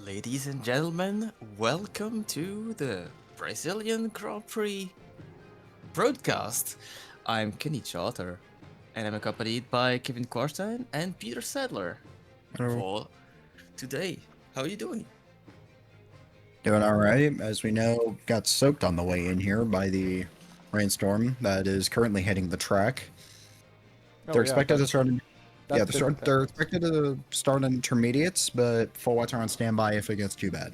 Ladies and gentlemen, welcome to the Brazilian Grand Prix broadcast. I'm Kenny Charter, and I'm accompanied by Kevin Korstein and Peter Sadler Oh, for today. How are you doing? doing all right. As we know, got soaked on the way in here by the rainstorm that is currently hitting the track. Oh They're yeah, expected to start. that definitely They're happens. expected to start in intermediates, but full whites are on standby if it gets too bad.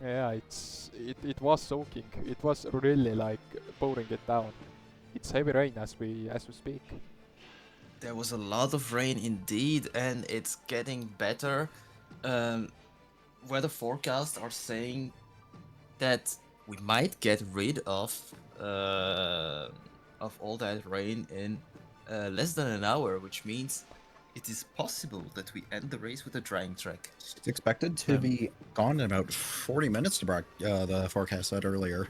Yeah, it was soaking. It was really like pouring it down. It's heavy rain as we speak. There was a lot of rain indeed, and it's getting better. Um, weather forecasts are saying that we might get rid of all that rain in less than an hour, which means it is possible that we end the race with a drying track. It's expected to Um, be gone in about 40 minutes to the forecast said earlier.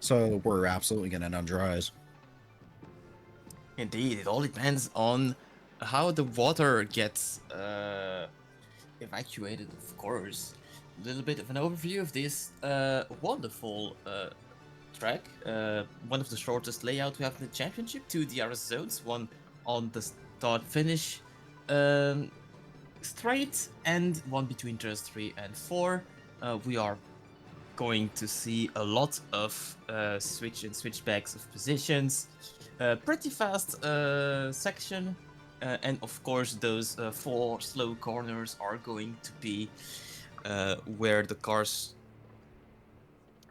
So we're absolutely getting on dries. Indeed, it all depends on how the water gets evacuated, of course. A little bit of an overview of this wonderful track. One of the shortest layouts we have in the championship, two DRS zones, one on the start finish um, straight, and one between turns 3 and 4. We are going to see a lot of switch and switchbacks of positions. Pretty fast section. And of course, those 4 slow corners are going to be where the cars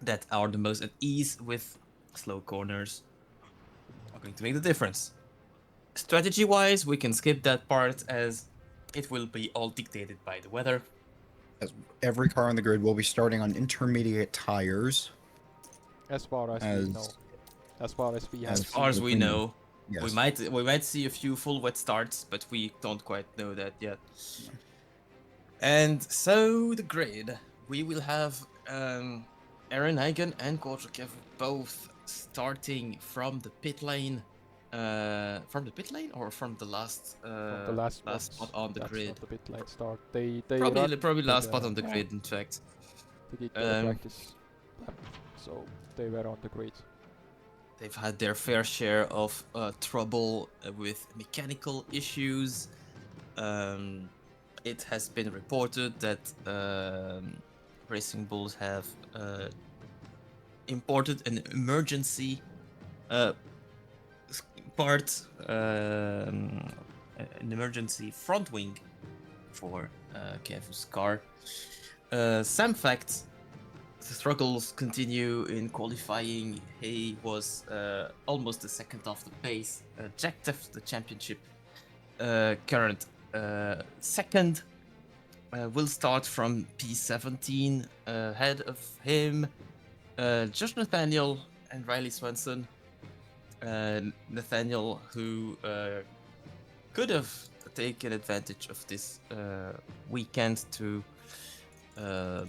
that are the most at ease with slow corners are going to make the difference. Strategy wise, we can skip that part as it will be all dictated by the weather. As every car on the grid will be starting on intermediate tires. As far as we know, As as far as we As have as far seen. as we we know. know, we Yes. might see a few full wet starts, but we don't quite know that yet. And so the grid, we will have Aaron Hagen and Korsakev both starting from the pit lane. From the pit lane or from the From the last last spot ones. on the That's grid? not the pit lane start. They Probably run probably to last spot the on the grid, in fact. to get the Um, practice lap, so they were on the grid. They've had their fair share of trouble with mechanical issues. It has been reported that Racing Bulls have imported an emergency uh, part, an emergency front wing for Kevu's car. Some facts: the struggles continue in qualifying. He was almost a second off the pace. Jack Teff, the championship current second, will start from P17. Ahead of him, Josh Nathaniel and Riley Swenson. Nathaniel, who could have taken advantage of this weekend to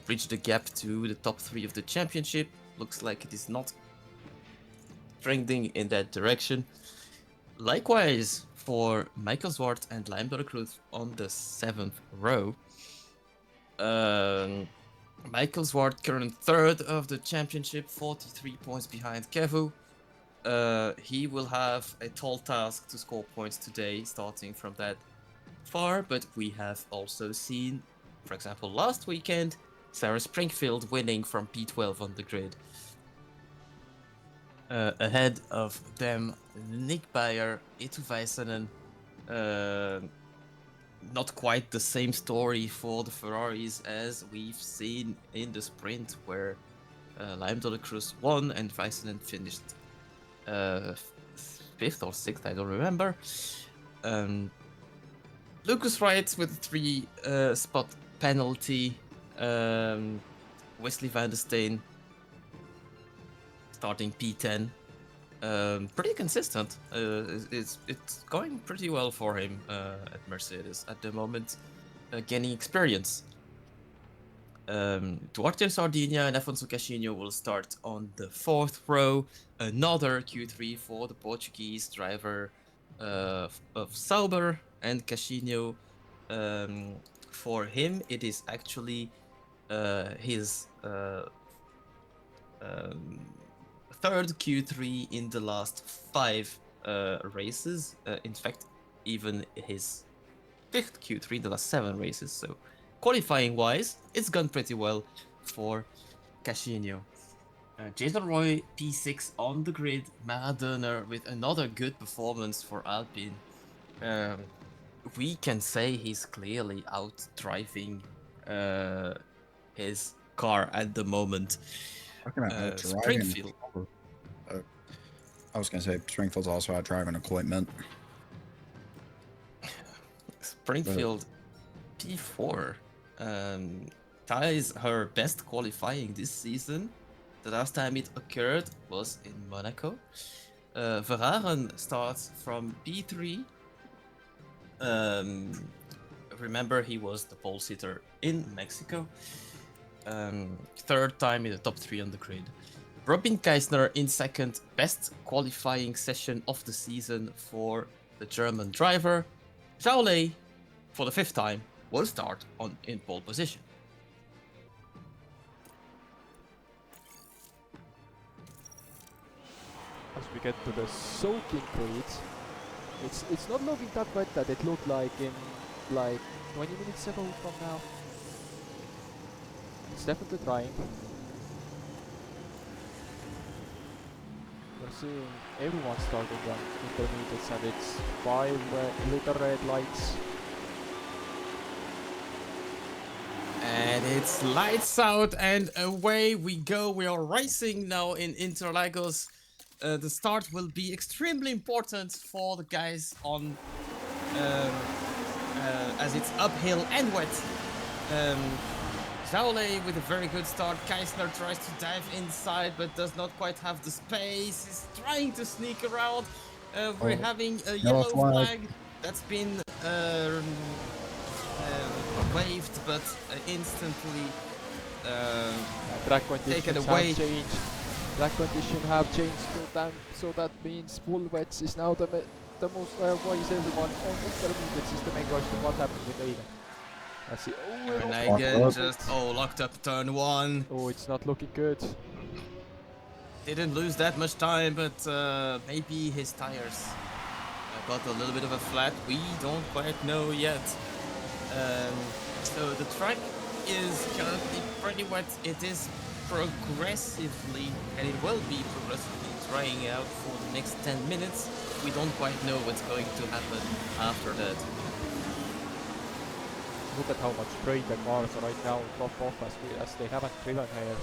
bridge the gap to the top 3 of the championship. Looks like it is not trending in that direction. Likewise for Michael Zwart and Lime Cruz on the 7th row. Michael Zwart, current 3rd of the championship, 43 points behind Kevu. He will have a tall task to score points today, starting from that far, but we have also seen, for example, last weekend, Sarah Springfield winning from P12 on the grid. Ahead of them, Nick Bayer, Eetu Väisänen. Not quite the same story for the Ferraris as we've seen in the sprint, where Lime Cruz won and Väisänen finished 5th or 6th, I don't remember. Lucas Wright with a 3 spot penalty. Wesley van der Steen starting P10. Pretty consistent. It's going pretty well for him at Mercedes at the moment, gaining experience. Duarte Sardinia and Afonso Caixinho will start on the 4th row. Another Q3 for the Portuguese driver of Sauber and Caixinho. For him, it is actually his third Q3 in the last 5 races. In fact, even his fifth Q3 in the last 7 races. So qualifying wise, it's gone pretty well for Casino. Jason Roy P6 on the grid, Maradona with another good performance for Alpine. We can say he's clearly out driving his car at the moment. Talking about out driving. Springfield. I was gonna say Springfield's also out driving equipment. Springfield P4 ties her best qualifying this season. The last time it occurred was in Monaco. Verhaeren starts from P3. Remember, he was the pole sitter in Mexico. Third time in the top 3 on the grid. Robin Keisner in second, best qualifying session of the season for the German driver. Zhao Lei, for the 5th time, will start in pole position. As we get to the soaking grid, it's not looking that wet that it looked like in like 20 minutes ago from now. It's definitely drying. We're seeing everyone starting on intermediates, and it's 5 little red lights. And it's lights out and away we go. We are racing now in Interlagos. The start will be extremely important for the guys on as it's uphill and wet. Zhao Lei with a very good start. Keisner tries to dive inside but does not quite have the space. He's trying to sneak around. We're having a yellow flag that's been waved but instantly track conditions taken away. Have changed. Track conditions have changed to them, so that means full wets is now the most why is everyone on intermediates is the main question. What happened with Aigen? I see. Aigen just locked up turn 1. Oh, it's not looking good. Didn't lose that much time, but maybe his tires got a little bit of a flat. We don't quite know yet. So the track is currently pretty wet. It is progressively, and it will be progressively drying out for the next 10 minutes. We don't quite know what's going to happen after that. Look at how much spray the cars are right now drop off as they haven't driven here.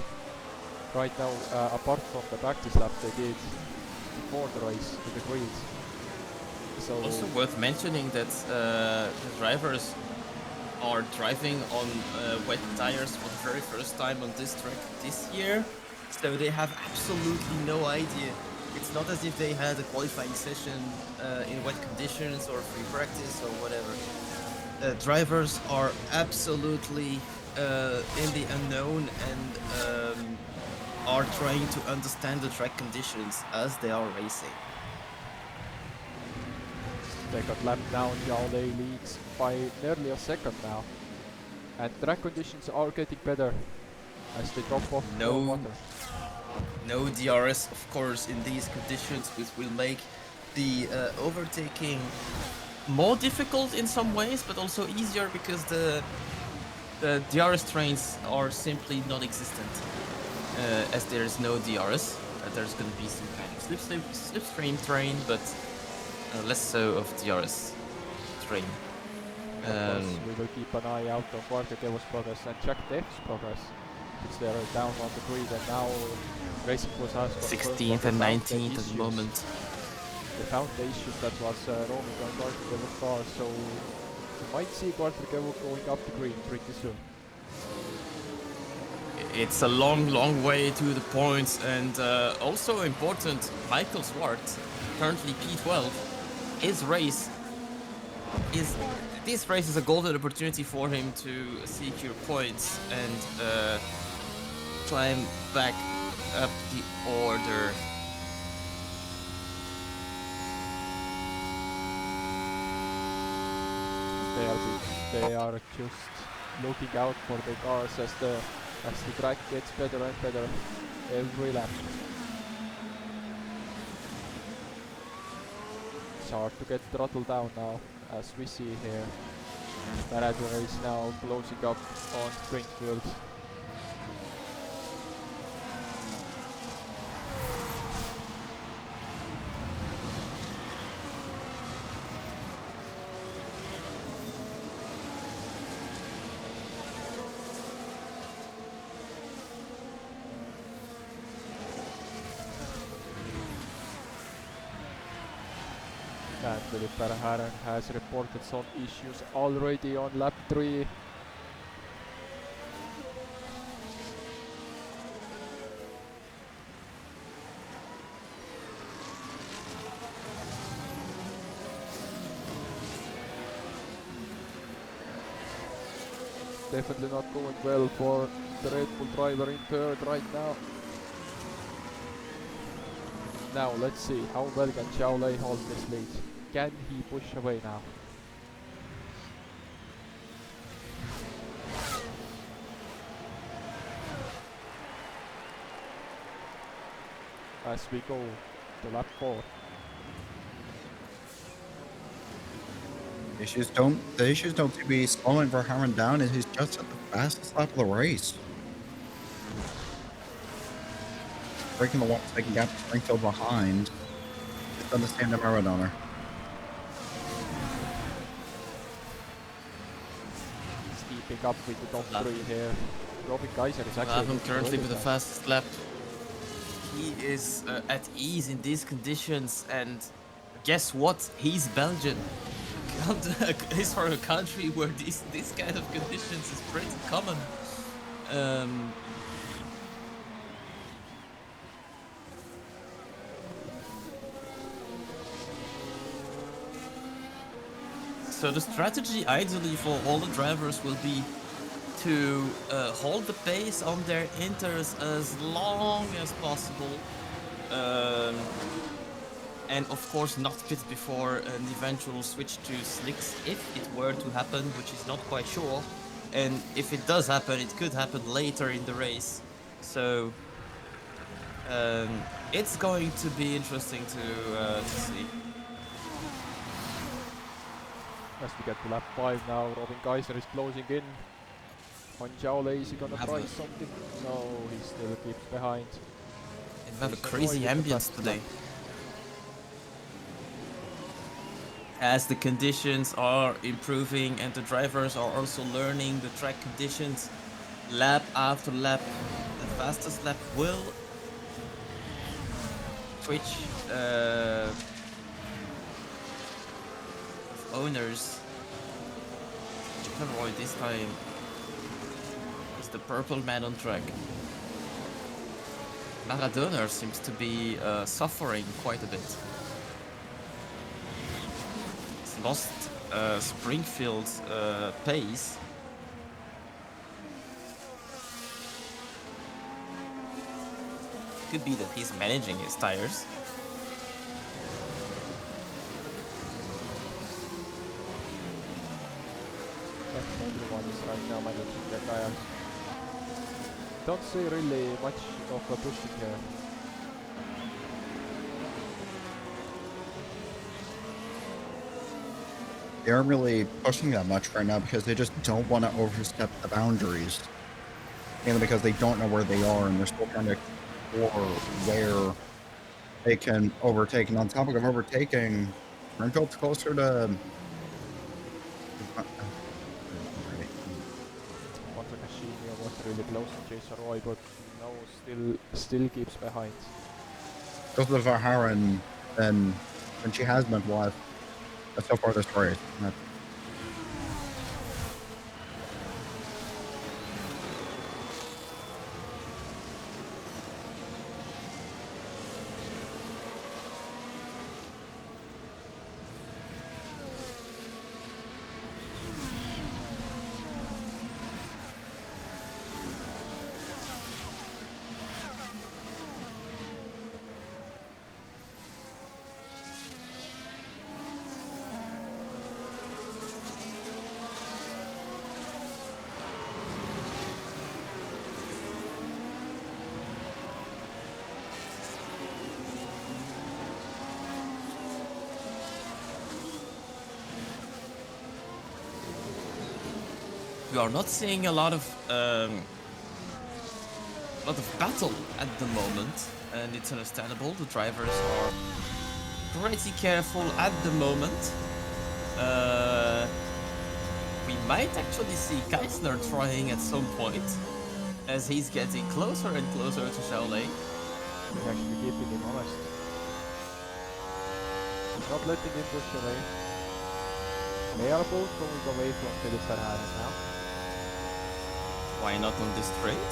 Right now, apart from the practice lap they did before the race to the grid. So also worth mentioning that the drivers are driving on wet tires for the very first time on this track this year, so they have absolutely no idea. It's not as if they had a qualifying session in wet conditions or free practice or whatever. Drivers are absolutely in the unknown and are trying to understand the track conditions as they are racing. They got lapped down. Zhao Lei leads by nearly a second now. And track conditions are getting better as they drop off the water. No DRS, of course, in these conditions, which will make the overtaking more difficult in some ways, but also easier because the DRS trains are simply non-existent. As there is no DRS, there's going to be some kind of slipstream train, but less so of DRS train. Of course, we will keep an eye out on Quarterkevo's progress and Jack Def's progress, since they are down on the grid and now Racing Force has 16th and 19th at the moment. They found the issues that was roaming on Quarterkevo's car, so we might see Quarterkevo going up the grid pretty soon. It's a long way to the points, and also important, Michael Swart, currently P12, this race is a golden opportunity for him to secure points and climb back up the order. They are just looking out for the cars as the as the track gets better and better every lap. It's hard to get throttle down now, as we see here. Manager is now closing up on Springfield. And Philip Verhaeren has reported some issues already on lap 3. Definitely not going well for the Red Bull driver in third right now. Now let's see how well can Zhao Lei hold this lead. Can he push away now? As we go to lap 4. The issues don't seem to be slowing Verhaeren down, as he's just at the fastest lap of the race. Breaking the 1 second gap to Springfield behind. It's on the stand of Maradona. He's keeping up with the top 3 here. Robin Kaiser is actually I'm currently with the fast. fastest lap. He is at ease in these conditions, and guess what? He's Belgian. He's from a country where this kind of conditions is pretty common. So the strategy ideally for all the drivers will be to hold the pace on their inters as long as possible, and of course not pit before an eventual switch to slicks if it were to happen, which is not quite sure. And if it does happen, it could happen later in the race. So it's going to be interesting to see. As we get to lap 5 now, Robin Kaiser is closing in. On Zhao Lei, is he gonna try something? No, he still keeps behind. And we have a crazy ambience today. As the conditions are improving and the drivers are also learning the track conditions, lap after lap, the fastest lap will switch owners. Checkeroid this time is the purple man on track. Maradona seems to be suffering quite a bit. He's lost Springfield's pace. Could be that he's managing his tires. Everyone is right now managing their tires. Don't see really much of a pushing here. They aren't really pushing that much right now because they just don't want to overstep the boundaries. Mainly because they don't know where they are and they're still trying to explore where they can overtake. And on topic of overtaking, Springfield's closer to... Nakashima was really close to Jason Roy, but no, still keeps behind. Closer to Verhaeren than she has been for the last so far this race. we are not seeing a lot of battle at the moment, and it's understandable. The drivers are pretty careful at the moment. We might actually see Keisler trying at some point, as he's getting closer and closer to Shaolei. He's actually keeping him honest. He's not letting him push away. They are both going away from Philip Verhaeren now. Why not on this straight?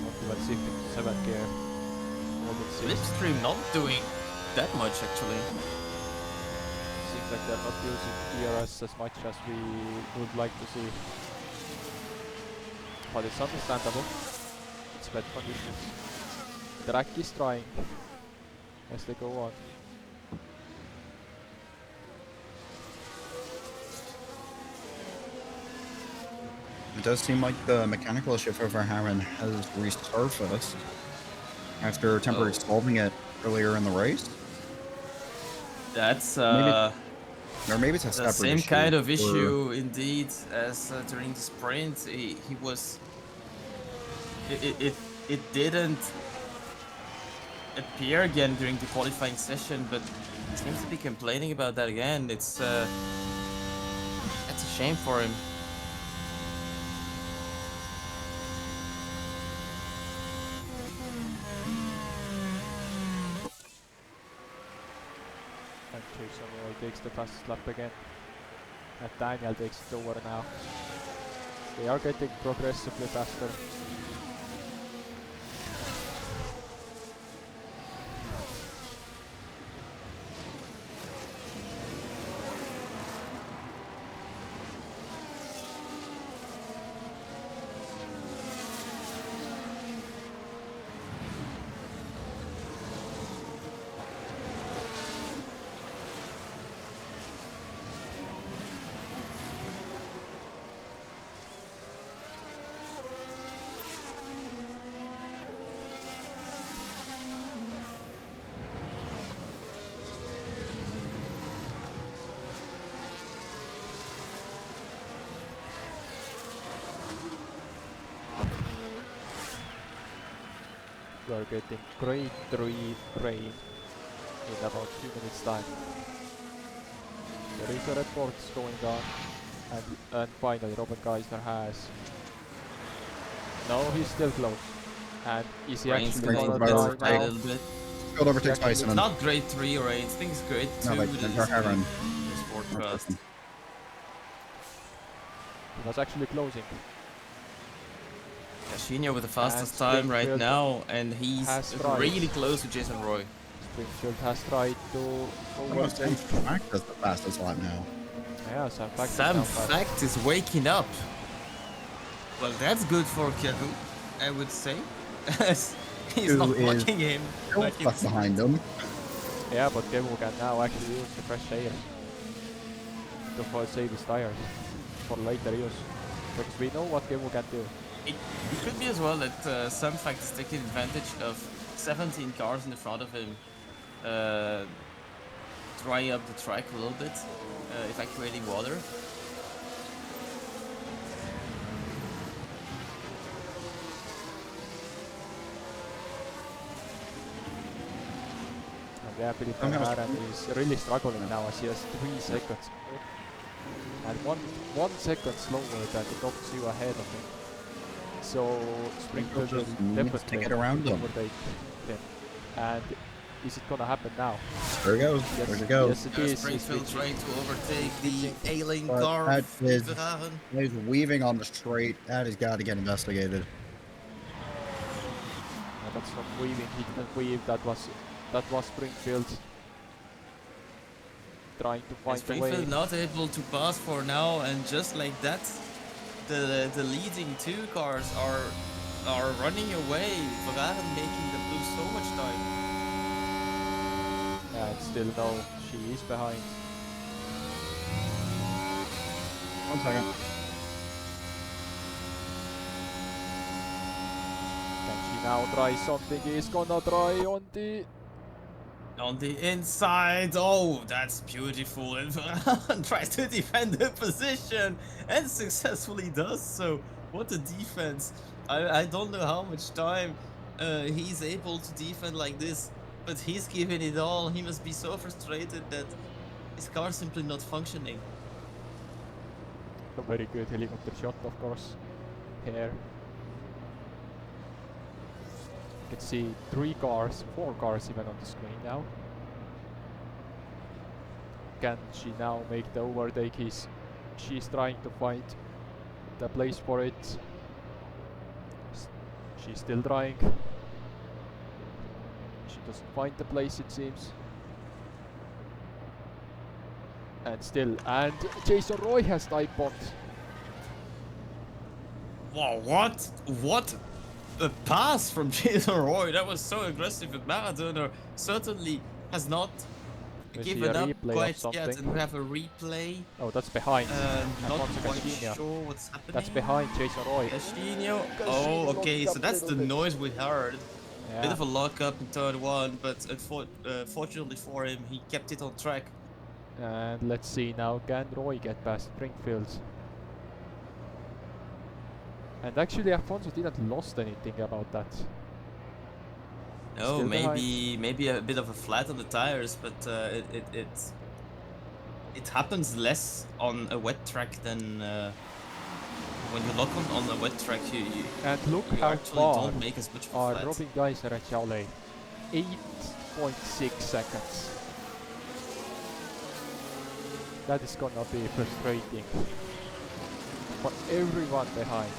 Not even shifting to 7th gear. More than 6. Slipstream not doing that much actually. Seems like they're not using DRS as much as we would like to see. But it's understandable. It's bad conditions. The track is trying as they go on. It does seem like the mechanical issue for Verhaeren has resurfaced after temporarily solving it earlier in the race. That's Or maybe it's a the separate same issue kind of for- issue indeed as during the sprint. He was. It didn't appear again during the qualifying session, but he seems to be complaining about that again. It's that's a shame for him. And Jason Roy takes the fastest lap again. And Daniel takes it over now. They are getting progressively faster. We are getting grade 3 rain in about 2 minutes time. There is a reports going on, and finally Robin Geisler has. No, he's still close. And is he Rain's actually going gonna to die overtake now? a little bit. Field overtakes Actually, Tyson. It's not grade 3 or 8. I think it's grade 2. No, like Verhaeren. Sport trust. He was actually closing. Yashinia with the fastest And time right Springfield now, and he's has tried. really close to Jason Roy. Springfield has tried to Almost overtake. Sam does the fastest lap now. Yeah, Sam Fact is Sam now fast. Fact is waking up. Well, that's good for Kevu, I would say. As he's Who not is blocking him. Still like stuck it's- behind him. Yeah, but Kevu can now actually use the fresh air to save his tires for later use. Because we know what Kevu can do. It could be as well that Sam Fact is taking advantage of 17 cars in the front of him, drying up the track a little bit, evacuating water. And yeah, Philip I'm gonna Verhaeren is really struggling now as he has 3 seconds. And one second slower than the top 2 ahead of him. So Springfield will just needs to definitely get around him. overtake him. And is it gonna happen now? There he goes. Yes, There he goes. yes it is. Springfield It's trying to overtake the A-lane But car that of is- Verhaeren. He's weaving on the straight. That has got to get investigated. No, that's not weaving. He didn't weave. That was Springfield trying to And find a way. Springfield not able to pass for now, and just like that, the leading 2 cars are running away. Verhaeren making them lose so much time. Yeah, and still no, she is behind. 1 second. Can she now try something? He's gonna try on the On the inside, oh, that's beautiful. And tries to defend the position and successfully does so. What a defense! I don't know how much time he's able to defend like this, but he's giving it all. He must be so frustrated that his car simply not functioning. A very good helicopter shot, of course, here. You can see 3 cars, 4 cars even on the screen now. Can she now make the overtake? She's trying to find the place for it. She's still trying. She doesn't find the place, it seems. And Jason Roy has dive bombed. Wow, what? What? A pass from Jason Roy. That was so aggressive. But Maradona certainly has not given up quite yet. And we have a replay. Oh, that's behind. Not quite sure what's happening. That's behind Jason Roy. Casino. Oh, okay. So that's the noise we heard. Yeah. Bit of a lockup in turn 1, but fortunately for him, he kept it on track. And let's see now, can Roy get past Springfield? And actually Afonso didn't lost anything about that. No, maybe a bit of a flat on the tires, but it happens less on a wet track than when you lock on a wet track. You look you how actually far don't make as much of a are flat. Robin Geiser and Xiaolei. 8.6 seconds. That is gonna be frustrating for everyone behind.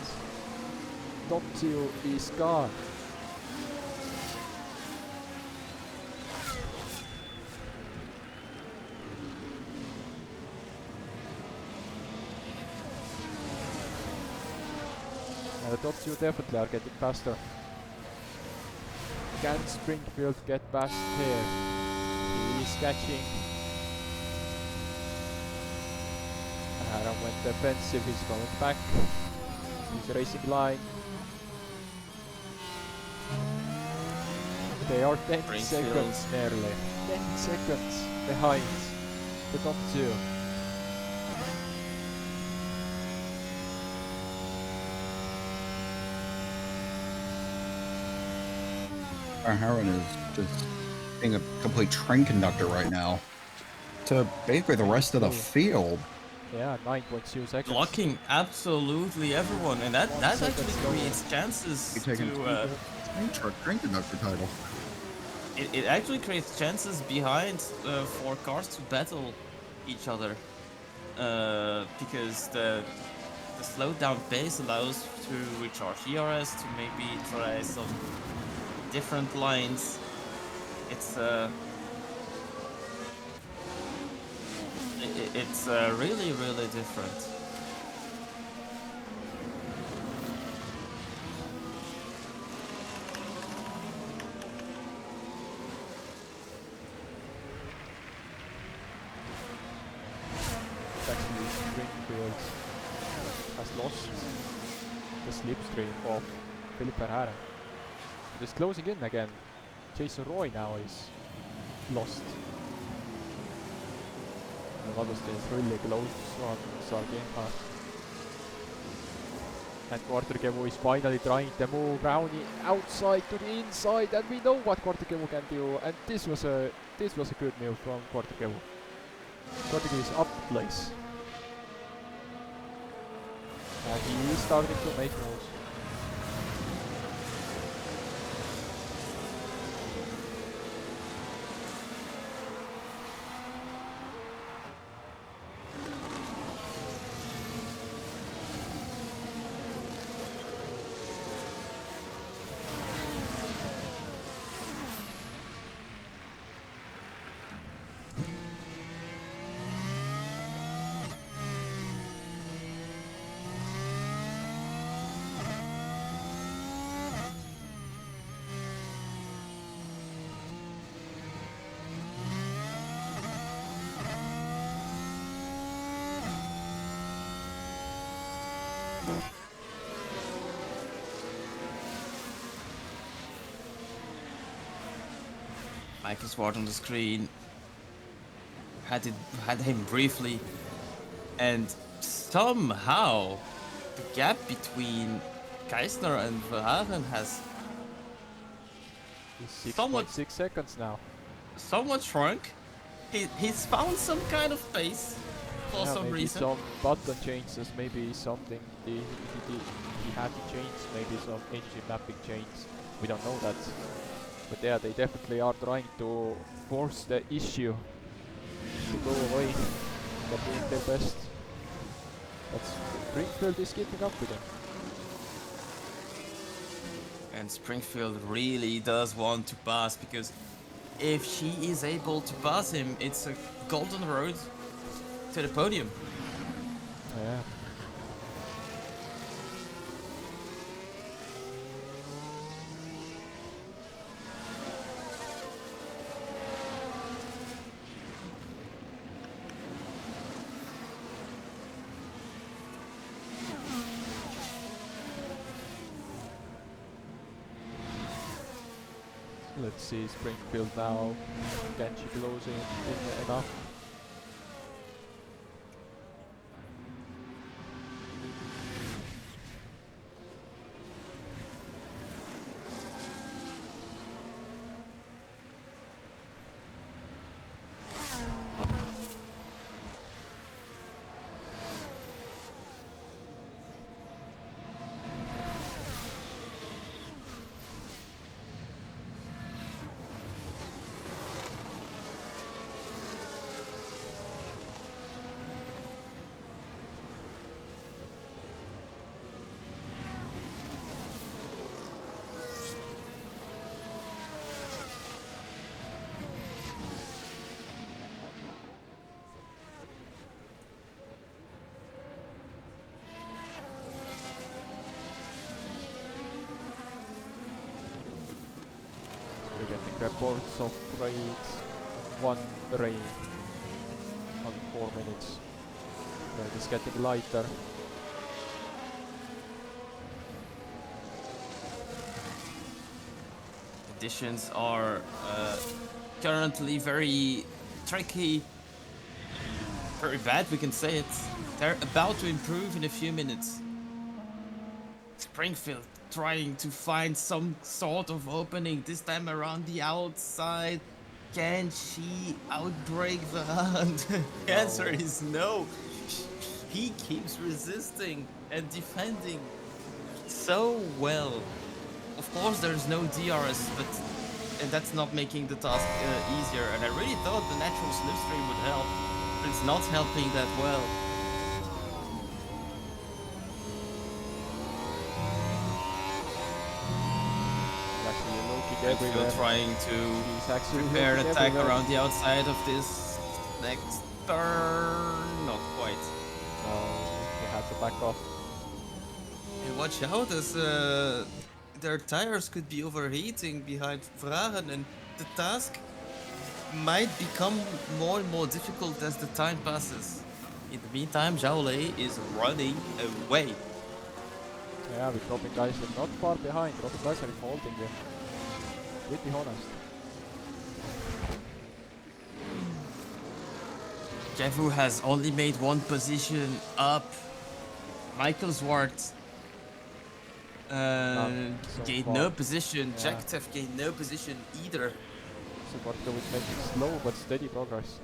Top 2 is gone. And the top 2 definitely are getting faster. Can Springfield get past here? He is catching. Aaron went defensive, he's going back. He's racing line. They are 10 seconds nearly. 10 seconds behind the top 2. Aaron is just being a complete train conductor right now to basically the rest of the field. Yeah, 9.2 seconds. Blocking absolutely everyone, and that actually creates chances to train conductor title. It actually creates chances behind for cars to battle each other, because the slowed down pace allows to recharge ERS to maybe try some different lines. It's really different. Actually, Springfield has lost the slipstream of Philip Ferrara. Just closing in again. Jason Roy now is lost. The Wadowski is really close on Sargenha. And Quarterkevu is finally trying to move Brownie outside to the inside, and we know what Quarterkevu can do. And this was a good move from Quarterkevu. Quarterkevu is up place. And he is starting to make moves. Michael Swart on the screen. Had him briefly, and somehow the gap between Geisner and Verhagen has He's somewhat 6.6 seconds now. somewhat shrunk. He's found some kind of pace for Yeah, some maybe reason. some button changes, maybe something he had to change, maybe some engine mapping change. We don't know that. But yeah, they definitely are trying to force the issue to go away. They're doing their best. But Springfield is keeping up with them. And Springfield really does want to pass, because if she is able to pass him, it's a golden road to the podium. Yeah. Let's see Springfield now. Can she close in enough? We're getting reports of raids, 1 raid on 4 minutes. Raid is getting lighter. Conditions are currently very tricky, very bad, we can say it. They're about to improve in a few minutes. Springfield trying to find some sort of opening, this time around the outside. Can she outbreak the hand? The answer is no. He keeps resisting and defending so well. Of course, there's no DRS, and that's not making the task easier. And I really thought the natural slipstream would help, but it's not helping that well. Springfield trying to prepare an attack around the outside of this next turn. Not quite. No, he had to back off. And watch out, as their tires could be overheating behind Vragen, and the task might become more and more difficult as the time passes. In the meantime, Zhao Lei is running away. Yeah, with Robin Geisler not far behind. Robin Geisler is holding here. Pretty honest. Jevu has only made one position up. Michael Zwart gained no position. Yeah. Jaktev gained no position either. Subarto is making slow but steady progress.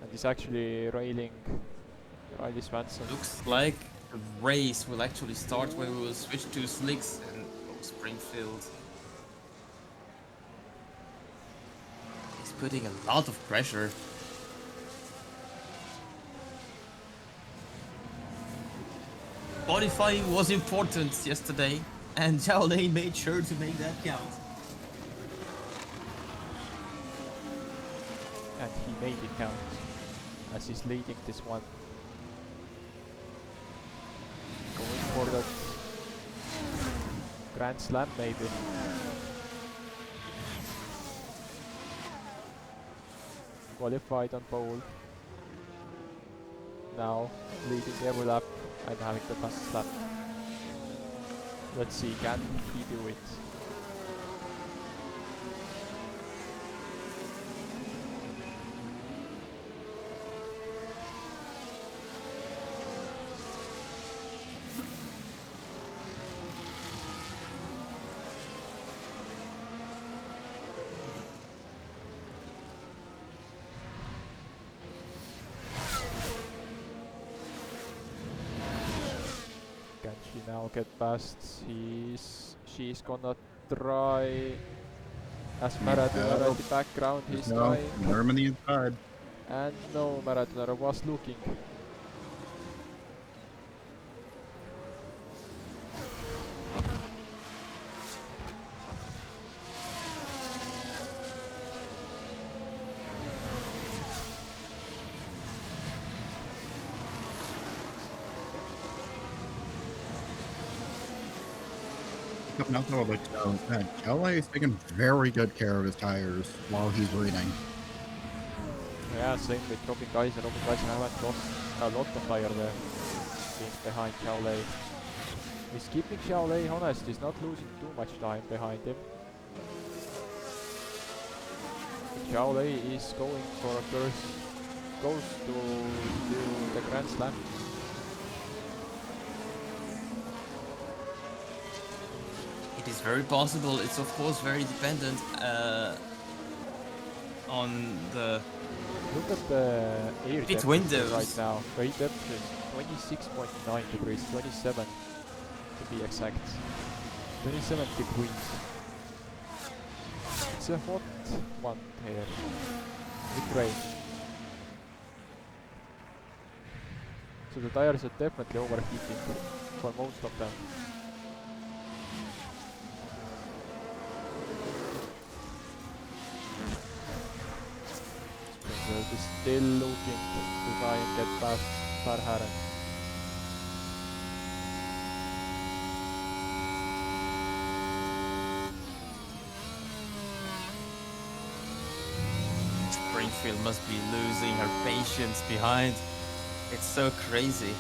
And he's actually railing Riley Swanson. Looks like the race will actually start when we will switch to slicks and Springfield. He's putting a lot of pressure. Qualifying was important yesterday, and Zhao Lei made sure to make that count. And he made it count, as he's leading this one. Going for that Grand Slam maybe. Qualified on pole. Now leading every lap and having the fastest lap. Let's see, can he do it? now get past. She's gonna try. As Maradona No. in the background, he's No. trying. Let him on the inside. And no, Maradona was looking. Something else I would like to know is that LA is taking very good care of his tires while he's reading. Yeah, same with Robin Kaiser. Robin Kaiser haven't lost a lot of tire there. Being behind Xiaolei. He's keeping Xiaolei honest, he's not losing too much time behind him. But Xiaolei is going for a first goes to the Grand Slam. It is very possible. It's of course very dependent on the Look at the air pit temperature windows right now. Air temperature is 26.9 degrees, 27 to be exact. 27 degrees. It's a hot one here. With rain. So the tires are definitely overheating for most of them. Springfield is still looking to try and get past Verhaeren. Springfield must be losing her patience behind. It's so crazy.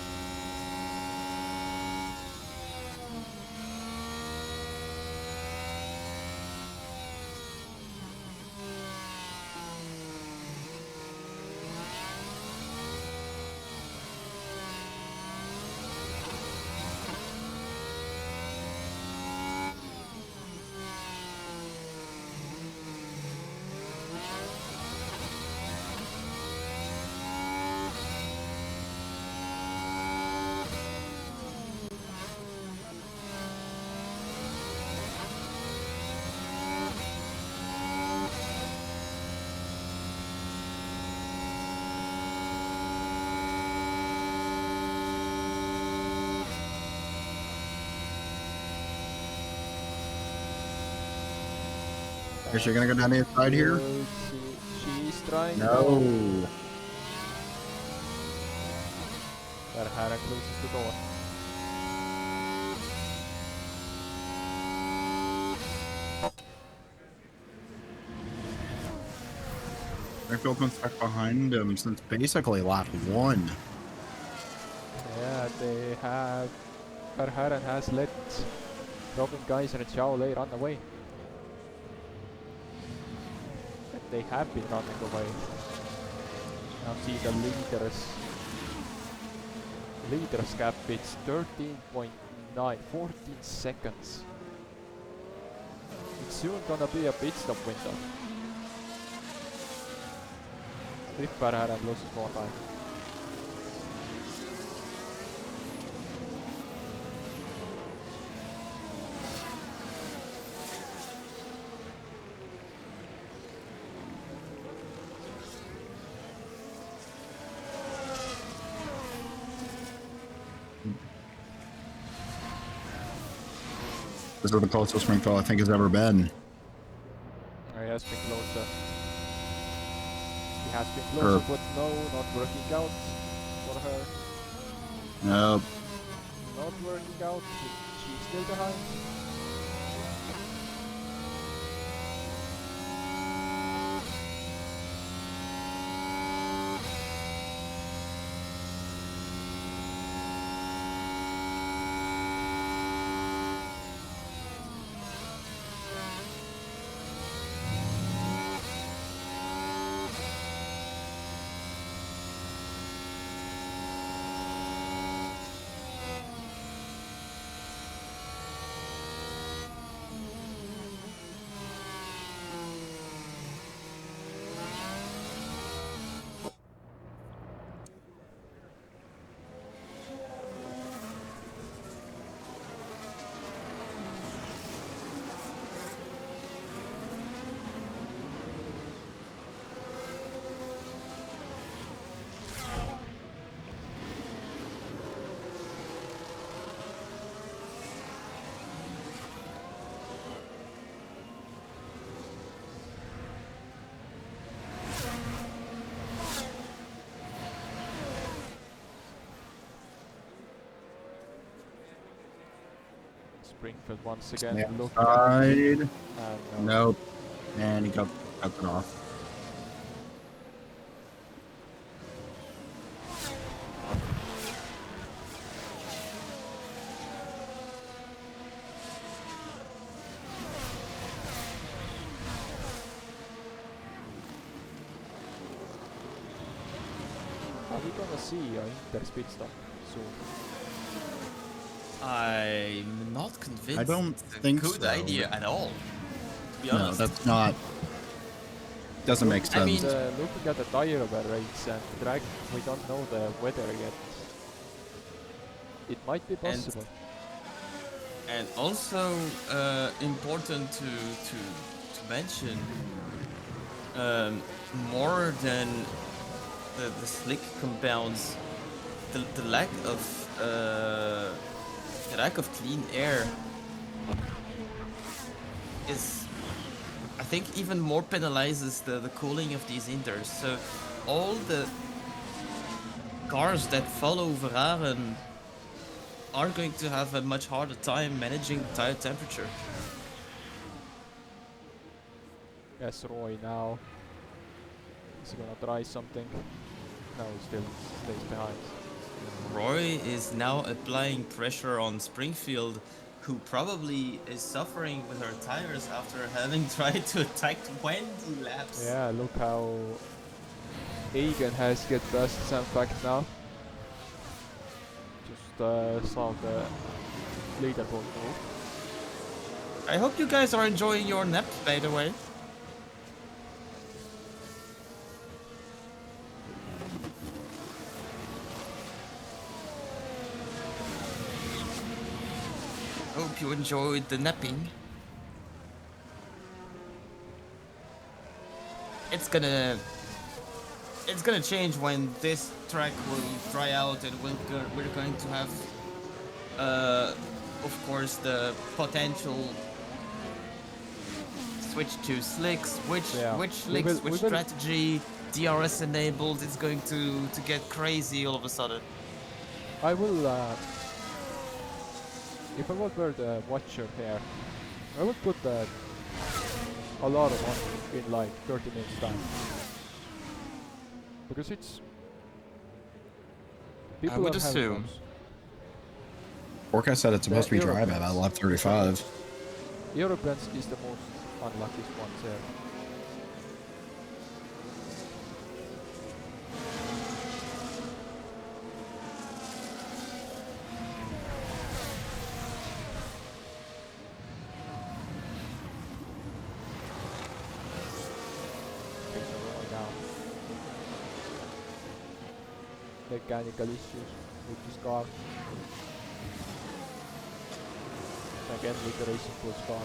Is she gonna go down the inside here? She's trying. No. Verhaeren closes the door. Springfield's been stuck behind him since basically lap 1. Yeah, they have. Verhaeren has let Robin Kaiser and Xiaolei run away. And they have been running away. Now see the leaders gap, it's 13.9, 14 seconds. It's soon gonna be a pit stop window. If Verhaeren loses more time. This is the closest Springfield I think has ever been. He has been closer. He has been closer, but no, not working out for her. Nope. Not working out. She's still behind. Springfield once again Stay looking outside. and Nope. And he got cut it off. are we gonna see Inter's pit stop soon? I'm not convinced. I don't it's a think good so. idea at all. To be No, honest. that's not. Doesn't make I sense. mean- Looking at the tire wear rates and drag, we don't know the weather yet. It might be possible. And also important to mention, more than the slick compounds, the lack of clean air is, I think, even more penalizes the cooling of these inters. So all the cars that follow Veraren are going to have a much harder time managing the tire temperature. Yes, Roy now. Is he gonna try something? No, he still stays behind. Roy is now applying pressure on Springfield, who probably is suffering with her tires after having tried to attack 20 laps. Yeah, look how Egan has get past Sam back now. Just saw the leaderboard move. I hope you guys are enjoying your nap, by the way. Hope you enjoyed the napping. It's gonna change when this track will dry out, and we're going to have, of course, the potential switch to slicks. Which slicks, which strategy, DRS enabled. It's going to get crazy all of a sudden. I will, if I were the watcher here, I would put the alarm on in like 30 minutes time. Because it's... I would assume. Forecast said it's supposed to be dry by Europeans. about lap 35. Europeans is the most unluckiest ones here. Okay, so Roy now. Mechanical issues with this car. Again with the Racing Bulls car.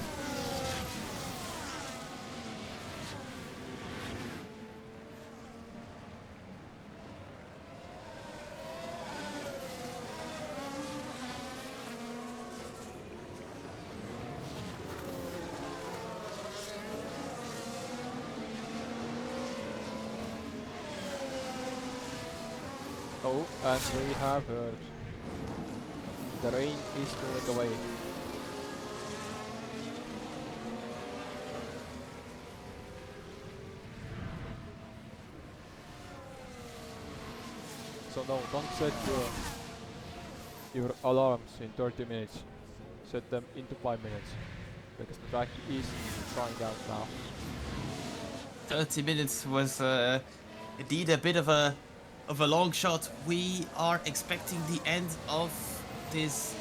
Oh, and we have heard the rain is going away. So no, don't set your alarms in 30 minutes. Set them into 5 minutes. Because the track is drying out now. 30 minutes was indeed a bit of a long shot. We are expecting the end of this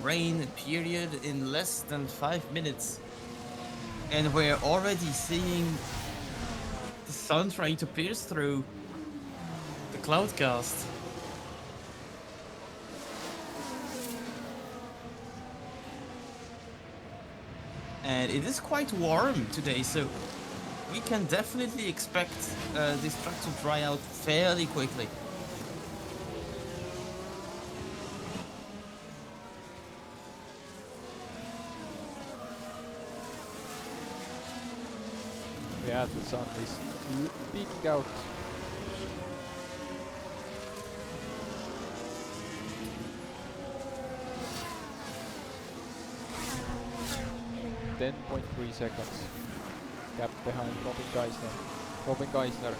rain period in less than 5 minutes, and we're already seeing the sun trying to pierce through the cloudcast. And it is quite warm today, so we can definitely expect this track to dry out fairly quickly. Yeah, the sun is peeking out. 10.3 seconds. Gap behind Robin Geisler. Robin Geisler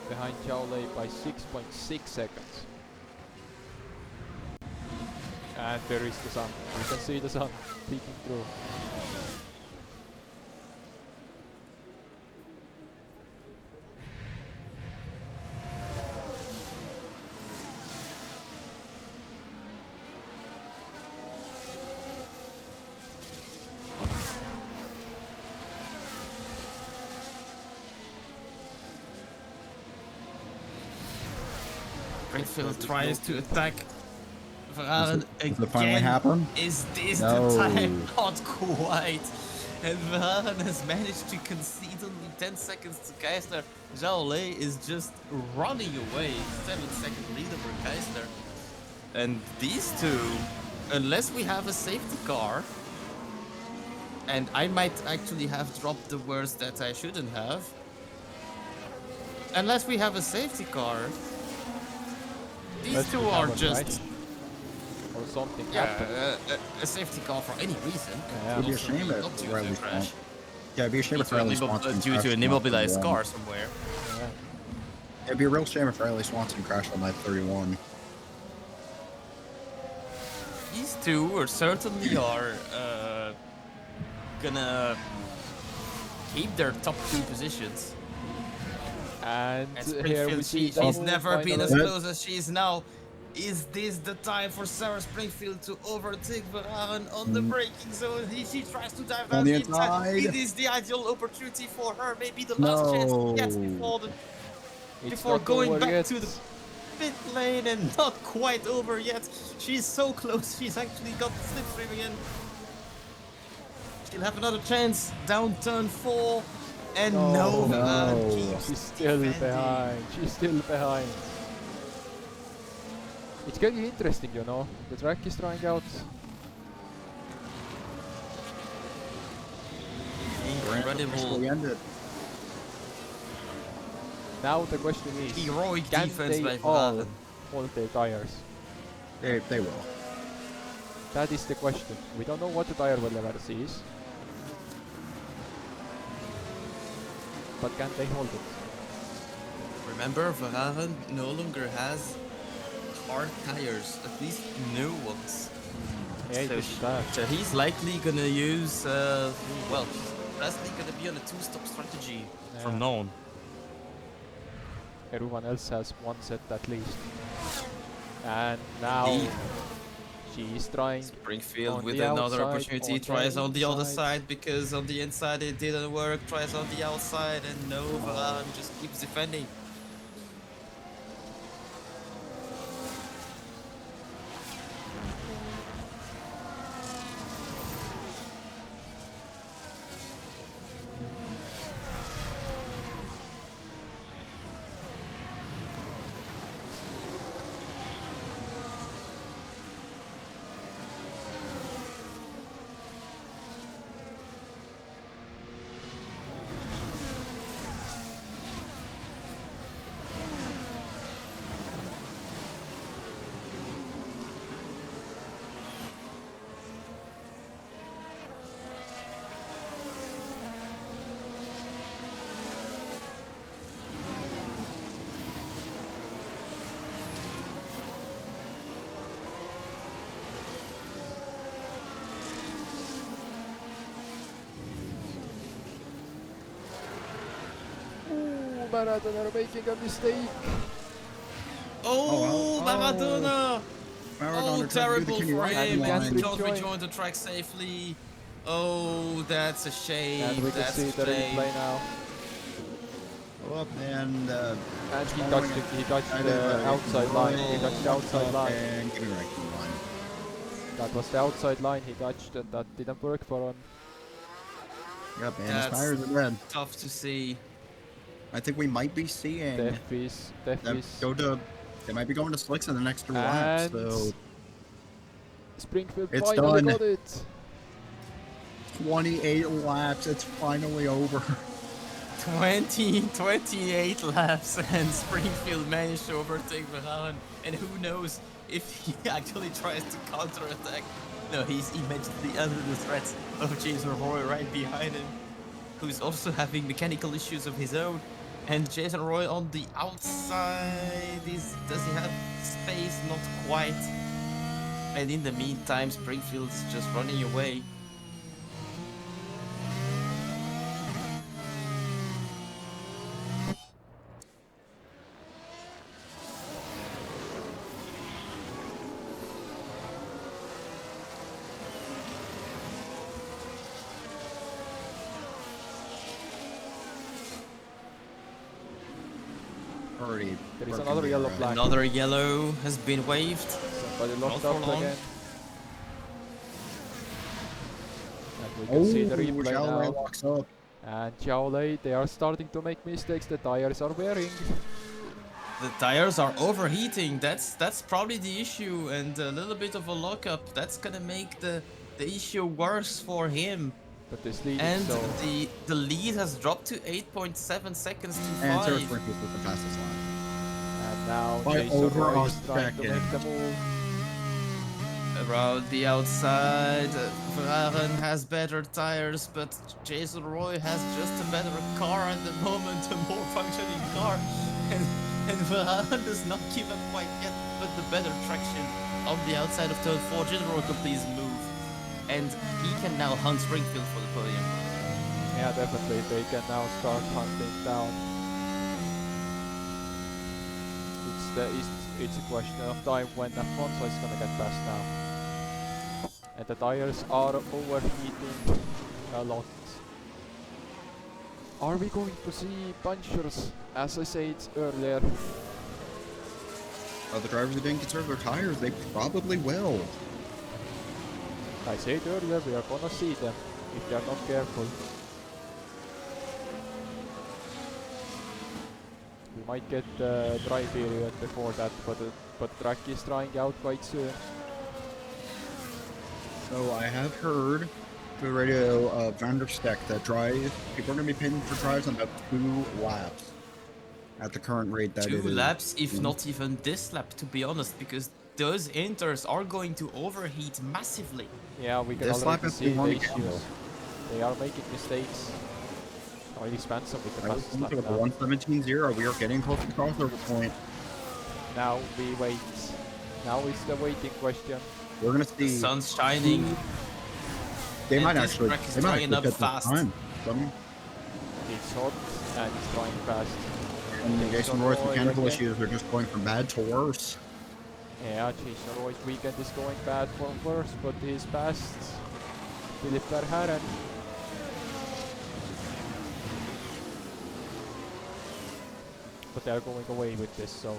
behind Zhao Lei by 6.6 seconds. And there is the sun. You can see the sun peeking through. Springfield tries to attack Verhaeren Does it finally again. happen? Is this No. the time? Not quite. And Verhaeren has managed to concede only 10 seconds to Geisler. Zhao Lei is just running away. 7-second lead over Geisler. And these two, unless we have a safety car, and I might actually have dropped the words that I shouldn't have. Unless we have a safety car, these Unless two we are have one, just right? Or something yeah, happened. a safety car for any reason. Yeah. It'd be a Also shame not if due to Riley a crash. Swan- Yeah, it'd be a shame if Riley Swanson Due crashed to an on that immobilized 31. car somewhere. Yeah. It'd be a real shame if Riley Swanson crashed on that 31. These two are certainly gonna keep their top 2 positions. And And here we Springfield, see she's never been as finally. close as she is now. Is this the time for Sarah Springfield to overtake Verhaeren on the braking zone? She tries to dive down On the the inside. inside. It is the ideal opportunity for her. Maybe the No. last chance she gets It's before not going over back yet. to the pit lane, and not quite over yet. She's so close. She's actually got the slipstream again. She'll have another chance. Down turn 4. And No. No. keeps She's still defending. behind. She's still behind. It's getting interesting, you know. The track is trying out. Incredible. Officially ended. Now the question is, Heroic can defense they by all Verhaeren. hold their tires? They will. That is the question. We don't know what the tire relevance is. But can they hold it? Remember, Verhaeren no longer has hard tires, at least new ones. Yeah, So it is that. So he's likely gonna use, well, Leslie gonna be on a 2-stop strategy from Yeah. now on. Everyone else has one set at least. And now Indeed. she is trying Springfield on with the another outside, opportunity, on the tries on the other inside. side, because on the inside it didn't work, tries on the outside, and no, Verhaeren just keeps defending. Maradona making a mistake. Oh, wow. Maradona! Oh, Maradona tried to do the terrible Kenny for Ryan him, Line. and he line. don't Rejoin. rejoin the track safely. Oh, that's a shame. And we can That's see a the shame. replay now. Up and And he following touched it. he touched I the did, outside line. He touched the outside line. And give me right line. That was the outside line he touched, and that didn't work for him. Yep, and his That's- tires are dead. Tough to see. I think we might be seeing Def is them go to. They might be going to slicks in the next 2 laps. And So Springfield It's finally done. got it. 28 laps. It's finally over. 28 laps, and Springfield managed to overtake Verhaeren. And who knows, if he actually tries to counterattack. No, he's immediately under the threat of Jason Roy right behind him, who's also having mechanical issues of his own. And Jason Roy on the outside, does he have space? Not quite. And in the meantime, Springfield's just running away. Already. There is broken another the, yellow flag. Another yellow has been waved. Somebody Not locked for up long. again. And we can see the replay Zhao Lei now. locks up. And Zhao Lei, they are starting to make mistakes. The tires are wearing. The tires are overheating. That's probably the issue, and a little bit of a lockup. That's gonna make the issue worse for him. But this lead And is so... the lead has dropped to 8.7 seconds to And Sarah 5. Springfield with the fastest lap. And now By Jason over Roy a is trying to second. make the move. Around the outside, Verhaeren has better tires, but Jason Roy has just a better car at the moment, a more functioning car. And Verhaeren does not give up quite yet, but the better traction on the outside of turn 4. Jason Roy completes the move, and he can now hunt Springfield for the podium. Yeah, definitely. They can now start hunting down. It's a question of time when Alfonso is gonna get past now. And the tires are overheating a lot. Are we going to see punctures, as I said earlier? The drivers who didn't conserve their tires, they probably will. I said earlier, we are gonna see them if they are not careful. We might get the dry period before that, but the track is drying out quite soon. So I have heard through the radio Van der Steck that people are going to be paying for drives on about 2 laps at the current rate that it is. 2 laps, if not even this lap, to be honest, because those inters are going to overheat massively. Yeah, we can This lap already has see been the one issues. again, They are making mistakes. Riley Spencer with the I was fastest lap looking at now. the 117.0. We are getting close to the crossover point. Now we wait. Now it's the waiting question. We're going to The see. sun's shining. They and might this actually. track is They might drying actually up get some fast. time. It's hot and it's drying fast. And Jason Roy's Roy mechanical again. issues are just going from bad to worse. Yeah, Jason Roy's weekend is going bad for worse, but he's past Philip Verhaeren. But they're going away with this, so...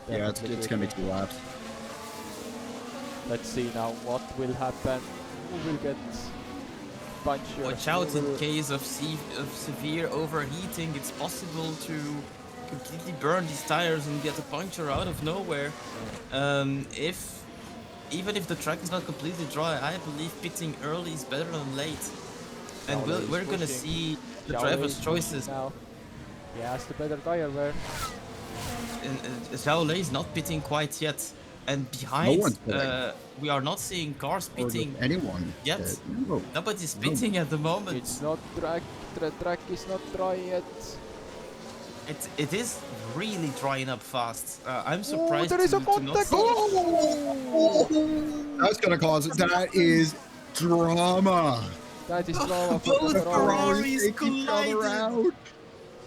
Yeah, it's definitely going to be quickly. 2 laps. Let's see now what will happen. Who will get punctured? Watch out, Who in will- case of severe overheating, it's possible to completely burn these tires and get a puncture out of nowhere. Even if the track is not completely dry, I believe pitting early is better than late. And Xiao Lei is we're gonna pushing. see the Xiao Lei driver's is pushing choices. now. He has the better tire wear. And Zhao Lei is not pitting quite yet. And No behind, one's pitting. we are not seeing cars Or pitting does anyone. yet. No. Nobody's No. pitting at the moment. It's not the track is not dry yet. It is really drying up fast. I'm surprised there is a to not contact! see. That's going to cause it. That is drama. That is drama for Both the Ferraris Take each other collided out.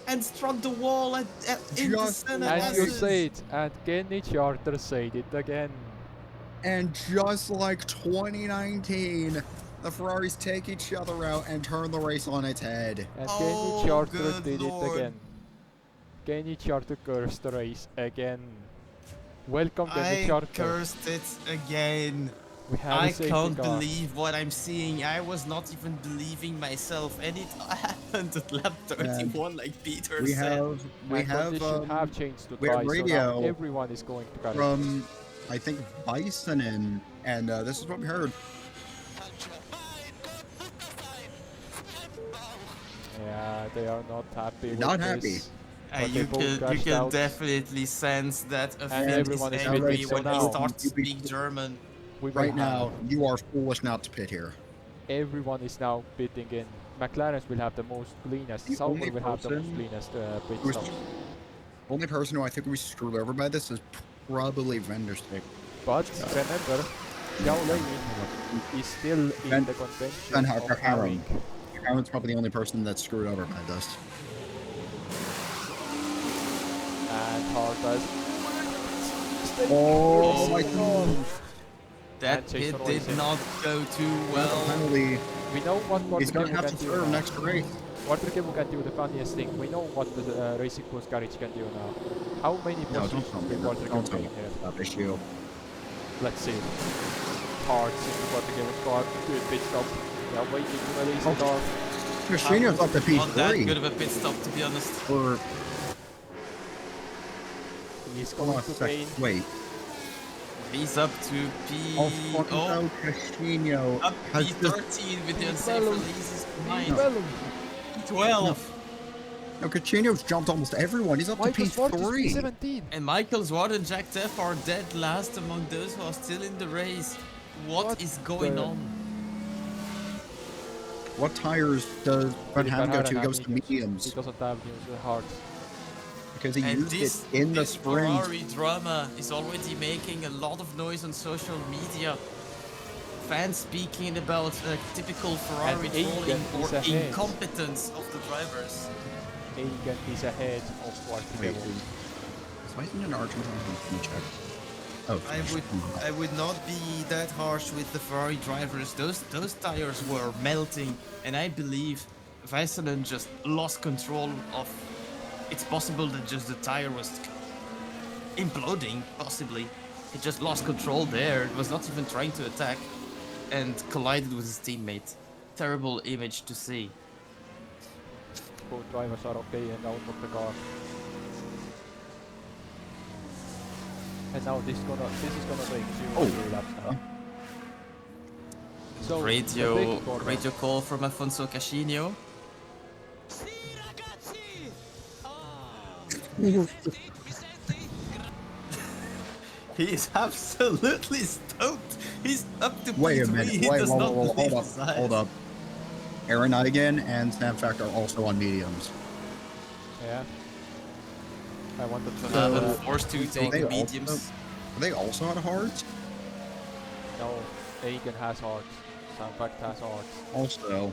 and struck the wall in the Just center. And you Yes. say it, and Kenny Charter said it again. And just like 2019, the Ferraris take each other out and turn the race on its head. And Oh, Kenny Charter good did lord. it again. Kenny Charter cursed the race again. Welcome, Kenny I Charter. cursed it again. We have I a safety can't car. believe what I'm seeing. I was not even believing myself, and it happened at lap 31, like Peter We said. And conditions have changed to we have dry, so radio now everyone is going to carry. from, I think, Bisonen, and this is what we heard. Yeah, they are not happy with Not this. happy. but they both You crashed can out. definitely sense that a And fan is everyone is angry pitting, when so he now starts to you be- speak German. We will Right have now, you are foolish not to pit here. everyone is now pitting in. McLarens will have the most cleanest. The Sauber only will have the most person cleanest pit who's- stops. The only person who I think we screwed over by this is probably Venderstick. But remember, Xiao Lei is still in Ben- the contention Ben of having. Aaron's probably the only person that's screwed over by this. And Hartas. Oh my God. That And Jason hit did Royce. not go too well. Finally, We know what he's Quarter gonna have to can do serve now. next race. Quarter can do the funniest thing. We know what the Racing Bulls garage can do now. How many No, positions don't tell me will that. Quarter Don't tell me gain here? that issue. Let's see. Hard into Quarter car. Good pit stop. They are waiting to release the car. Christina's up to Not that P3. good of a pit stop, to be honest. Or, He's hold going on a to sec. gain. Wait. He's up to P. Oh, fucking hell, Christina up has just... P13 with the unsafe P12. releases behind. P12. P12. No, Coutinho's jumped almost everyone. He's up Michael to Swart is P3. P17. And Michael Zwart and Jack Teff are dead last among those who are still in the race. What is going the- on? What tires does Van Ham go to? He have goes to mediums. He doesn't have news hard. Because he And used this, it in the this sprint. Ferrari drama is already making a lot of noise on social media. Fans speaking about typical Ferrari And Egan trolling or is ahead. incompetence of the drivers. Egan is ahead of Quarter. Wait, why isn't an Argentine? Let me check. Oh, I would not be that harsh with the Ferrari drivers. Those tires were melting, and I believe Väisälän just lost control of. It's possible that just the tire was imploding, possibly. It just lost control there. It was not even trying to attack, and collided with his teammate. Terrible image to see. Both drivers are okay and out of the car. And now this is gonna take 2 laps now. So the Radio big corner. radio call from Afonso Cascino. He is absolutely stoked. He's up to Wait a P3. minute. He Wait, does whoa, not whoa, whoa, believe hold up. his eyes. Hold up. Aaron Eigen and Sam Fact are also on mediums. Yeah. I wanted to I'm know. forced to take they mediums. also- Are they also on hards? No, Egan has hearts. Sam Fact has hearts. Also,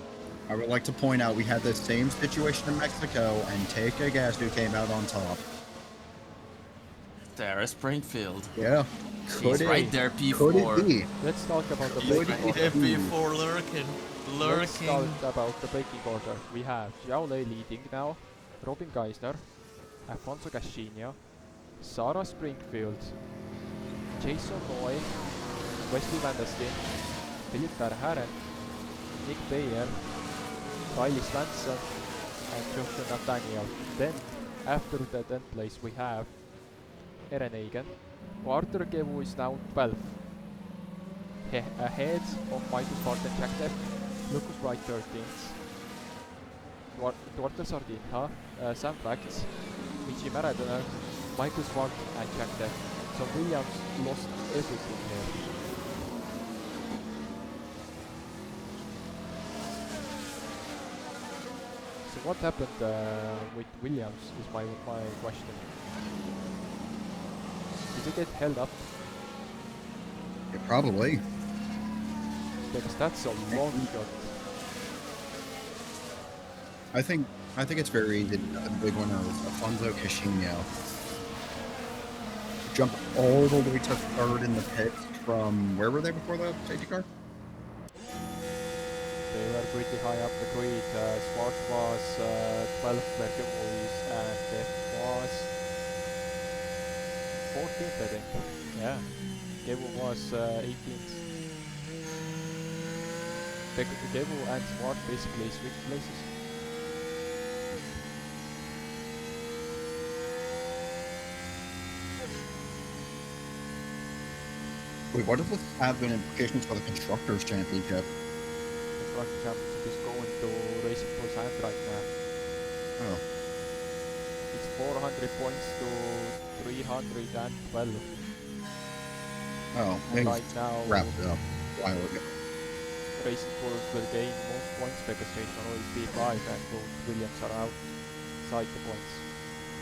I would like to point out we had the same situation in Mexico, and take a guess who came out on top. Tara Springfield. Yeah. She's right there, Could it P4. be? Let's talk about the She's braking right order. there, P4 lurking. Let's talk Lurking. about the braking order. We have Xiao Lei leading now, Robin Geisner, Afonso Cascino, Sarah Springfield, Jason Roy, Wesley Van der Steen, Philip Verhaeren, Nick Bayer, Riley Svensson, and Joshua Nathaniel. Then, after the 10th place, we have Eren Egan. Arthur Gevu is now 12th. Ahead of Michael Ford and Jack Depp. Lucas Wright 13th. Duarte Sardinha, Sam Facts, Michi Maradoner, Michael Swart and Jack Depp. So Williams lost everything here. So what happened with Williams is my question. Did he get held up? Yeah, probably. Because that's a long shot. I think it's very easy. The big winner was Afonso Cascino. Jumped all the way to third in the pits from where were they before the safety car? They were pretty high up the grid. Swart was 12th where Gevo is, and Depp was 14th, I think. Yeah. Gevo was 18th. Gevo and Swart basically switched places. Wait, what does this have an implications for the Constructors' Championship? Constructor Championship is going to Racing Bulls hand right now. Oh. It's 400 points to 312. Oh, And they right now, wrapped it up a while ago. Racing Bulls will gain most points because Jason Roy is P5 and both Williams are outside the points.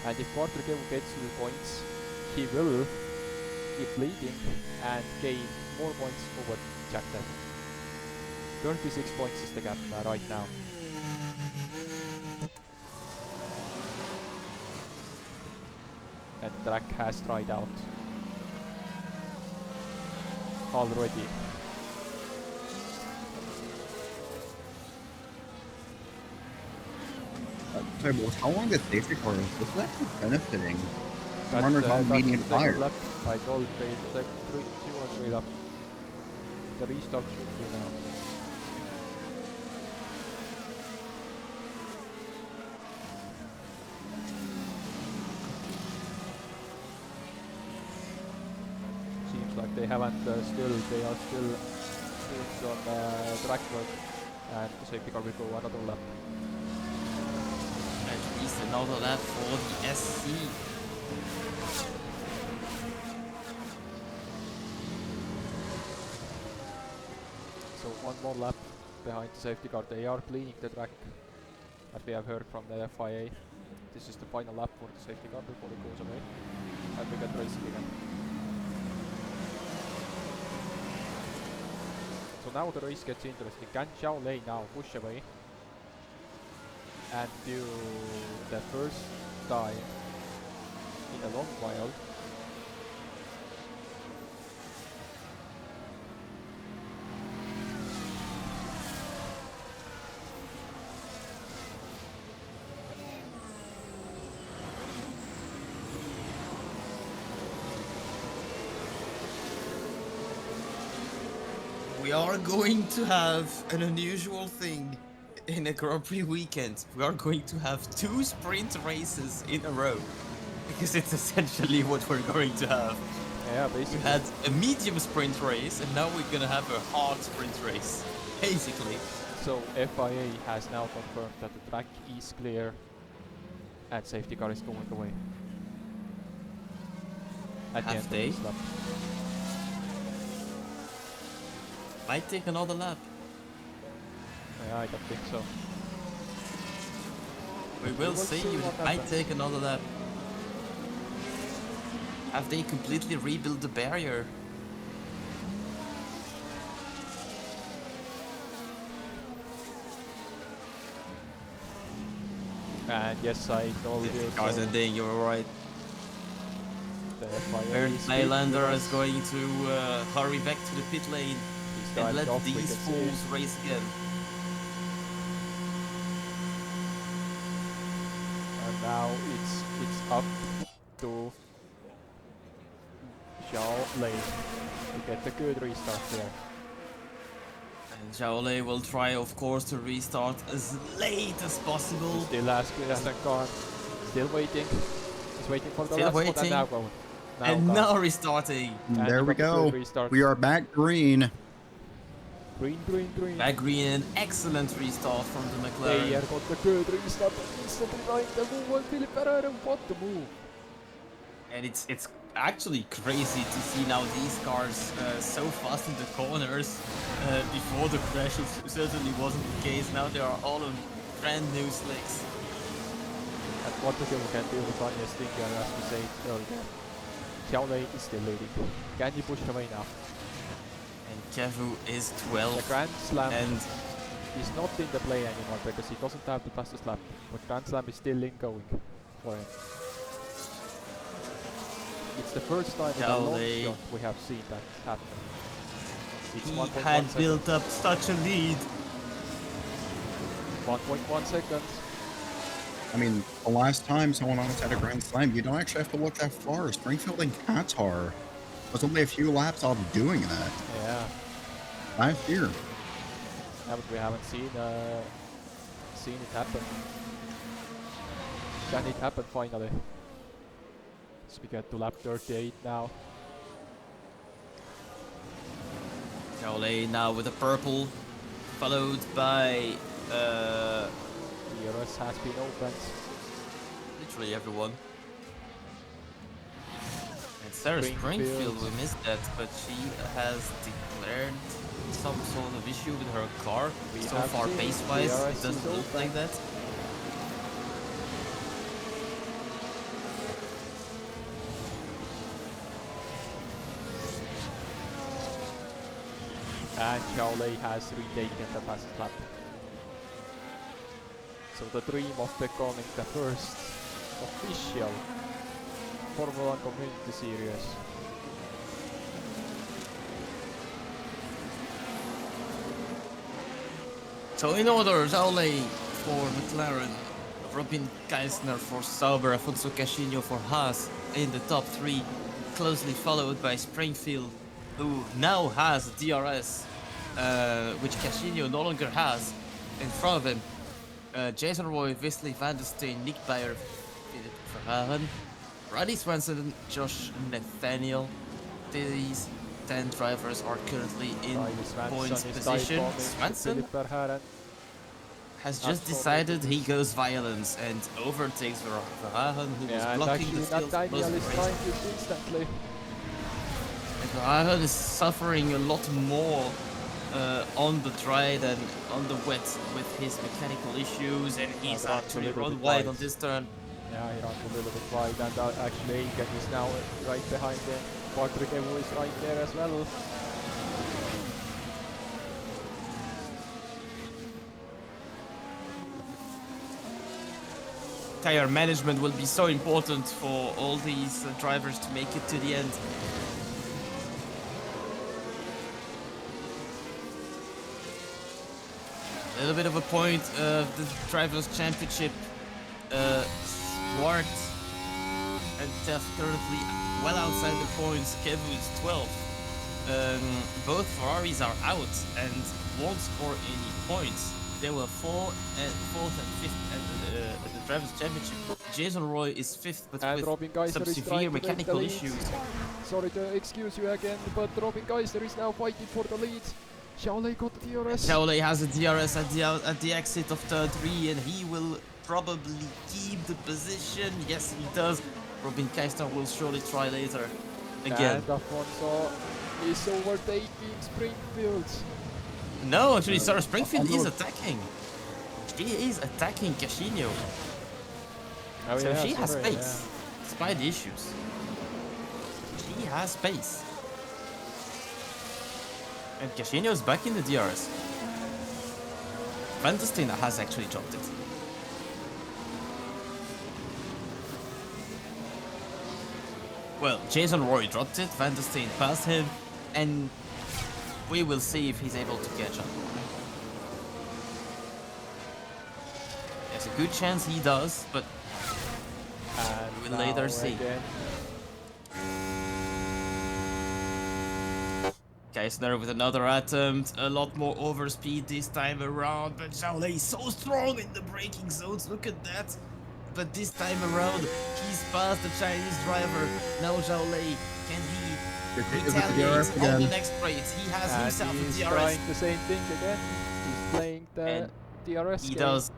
And if Quartergill gets to the points, he will keep leading and gain more points over Jack Devil. 36 points is the gap right now. And the track has dried out already. Sorry, but how long did safety car is this is actually benefiting? That's Runners on medium the second tires. lap. I told you the 2 or 3 lap. The restart should be now. Seems like they haven't they are still doing some track work, and the safety car will go another lap. At least another lap for the SC. So one more lap behind the safety car. They are cleaning the track, as we have heard from the FIA. This is the final lap for the safety car before it goes away, and we get racing again. So now the race gets interesting. Can Zhao Lei now push away and do the first time in a long while? We are going to have an unusual thing in a Grand Prix weekend. We are going to have 2 sprint races in a row. Because it's essentially what we're going to have. Yeah, We basically. had a medium sprint race and now we're gonna have a hard sprint race. Basically. So FIA has now confirmed that the track is clear and safety car is going away. At the Have end of they? this lap. Might take another lap. Yeah, I don't think so. We will see. see It what might happens. take another lap. Have they completely rebuilt the barrier? And yes, I told you. Cars So are doing, you're right. the FIA Bernd is Nylander is speaking going to hurry back to the pit lane He's and driving let off, we these can see fools it. race again. And now it's up to Zhao Lei to get a good restart there. And Zhao Lei will try, of course, to restart as late as possible. Still hasn't gone. Still waiting. He's waiting for the Still last spot and waiting. now going. And gone. now restarting. And There he we got a good go. restart. We are back green. Green, green, green. Back green, an excellent restart from the They McLaren. got the good restart. Instantly right, the move on Philip Ferrer. What the move? And it's actually crazy to see now these cars so fast in the corners. Before the crash, it certainly wasn't the case. Now they are all on brand new slicks. And Portugal can do the funniest thing here, as we said earlier. Zhao Lei is still leading. Can he push away now? And Kevu is The 12. Grand Slam And is not in the play anymore because he doesn't have the fastest lap. But Grand Slam is still going for him. It's the first time in a Zhao long Lei. shot we have seen that happen. It's he 1.1 had seconds. built up such a lead. 1.1 seconds. I mean, the last time someone else had a Grand Slam, you don't actually have to look that far. Springfield and Qatar was only a few laps off doing that Yeah. last year. Yeah, but we haven't seen it happen. Can it happen finally? So we get to lap 38 now. Zhao Lei now with a purple, followed by DRS has been opened. literally everyone. Sarah Springfield, we missed that, but she has declared some sort of issue with her car. So far, pace-wise, it doesn't look like that. And Xiaolei has retaken the fastest lap. So the dream of becoming the first official Formula 1 Community Series. So in order, Xiaolei for McLaren, Robin Geisner for Sauber, Afonso Cassinho for Haas in the top 3, closely followed by Springfield, who now has a DRS, which Cassinho no longer has in front of him. Jason Roy, Wesley van der Steen, Nick Bayer, Philip Verhagen, Roddy Swanson, Josh Nathaniel. These 10 drivers are currently in points position. Swanson has just decided he goes violence and overtakes Verhagen, who was blocking the field most instantly. And Verhagen is suffering a lot more on the dry than on the wet with his mechanical issues, and he's actually run wide on this turn. Yeah, he runs a little bit wide, and actually Aiken is now right behind him. Patrick Evo is right there as well. Tire management will be so important for all these drivers to make it to the end. A little bit of a point of the Drivers' Championship. Swart and Tef currently well outside the points. Kevu is 12. Both Ferraris are out and won't score any points. They were 4th and 5th at the Drivers' Championship. Jason Roy is 5th, but and with some severe mechanical issues. Sorry to excuse you again, but Robin Geisler is now fighting for the lead. Xiaolei got the DRS. Xiaolei has a DRS at the exit of turn 3, and he will probably keep the position. Yes, he does. Robin Geisler will surely try later. Again. And Afonso is overtaking Springfield. No, actually, Sarah Springfield is attacking. She is attacking Cassinho. Oh, so yeah, she has space, despite the issues. She has space. And Cassinho is back in the DRS. Van der Steen has actually dropped it. Well, Jason Roy dropped it, Van der Steen passed him, and we will see if he's able to catch up. There's a good chance he does, but we will later see. Again. Geisler with another attempt, a lot more overspeed this time around, but Xiaolei is so strong in the braking zones, look at that. But this time around, he's past the Chinese driver. Now Xiaolei, can he retaliate on the next race? He has himself a DRS. He's trying the same thing again. He's playing the DRS He game. does.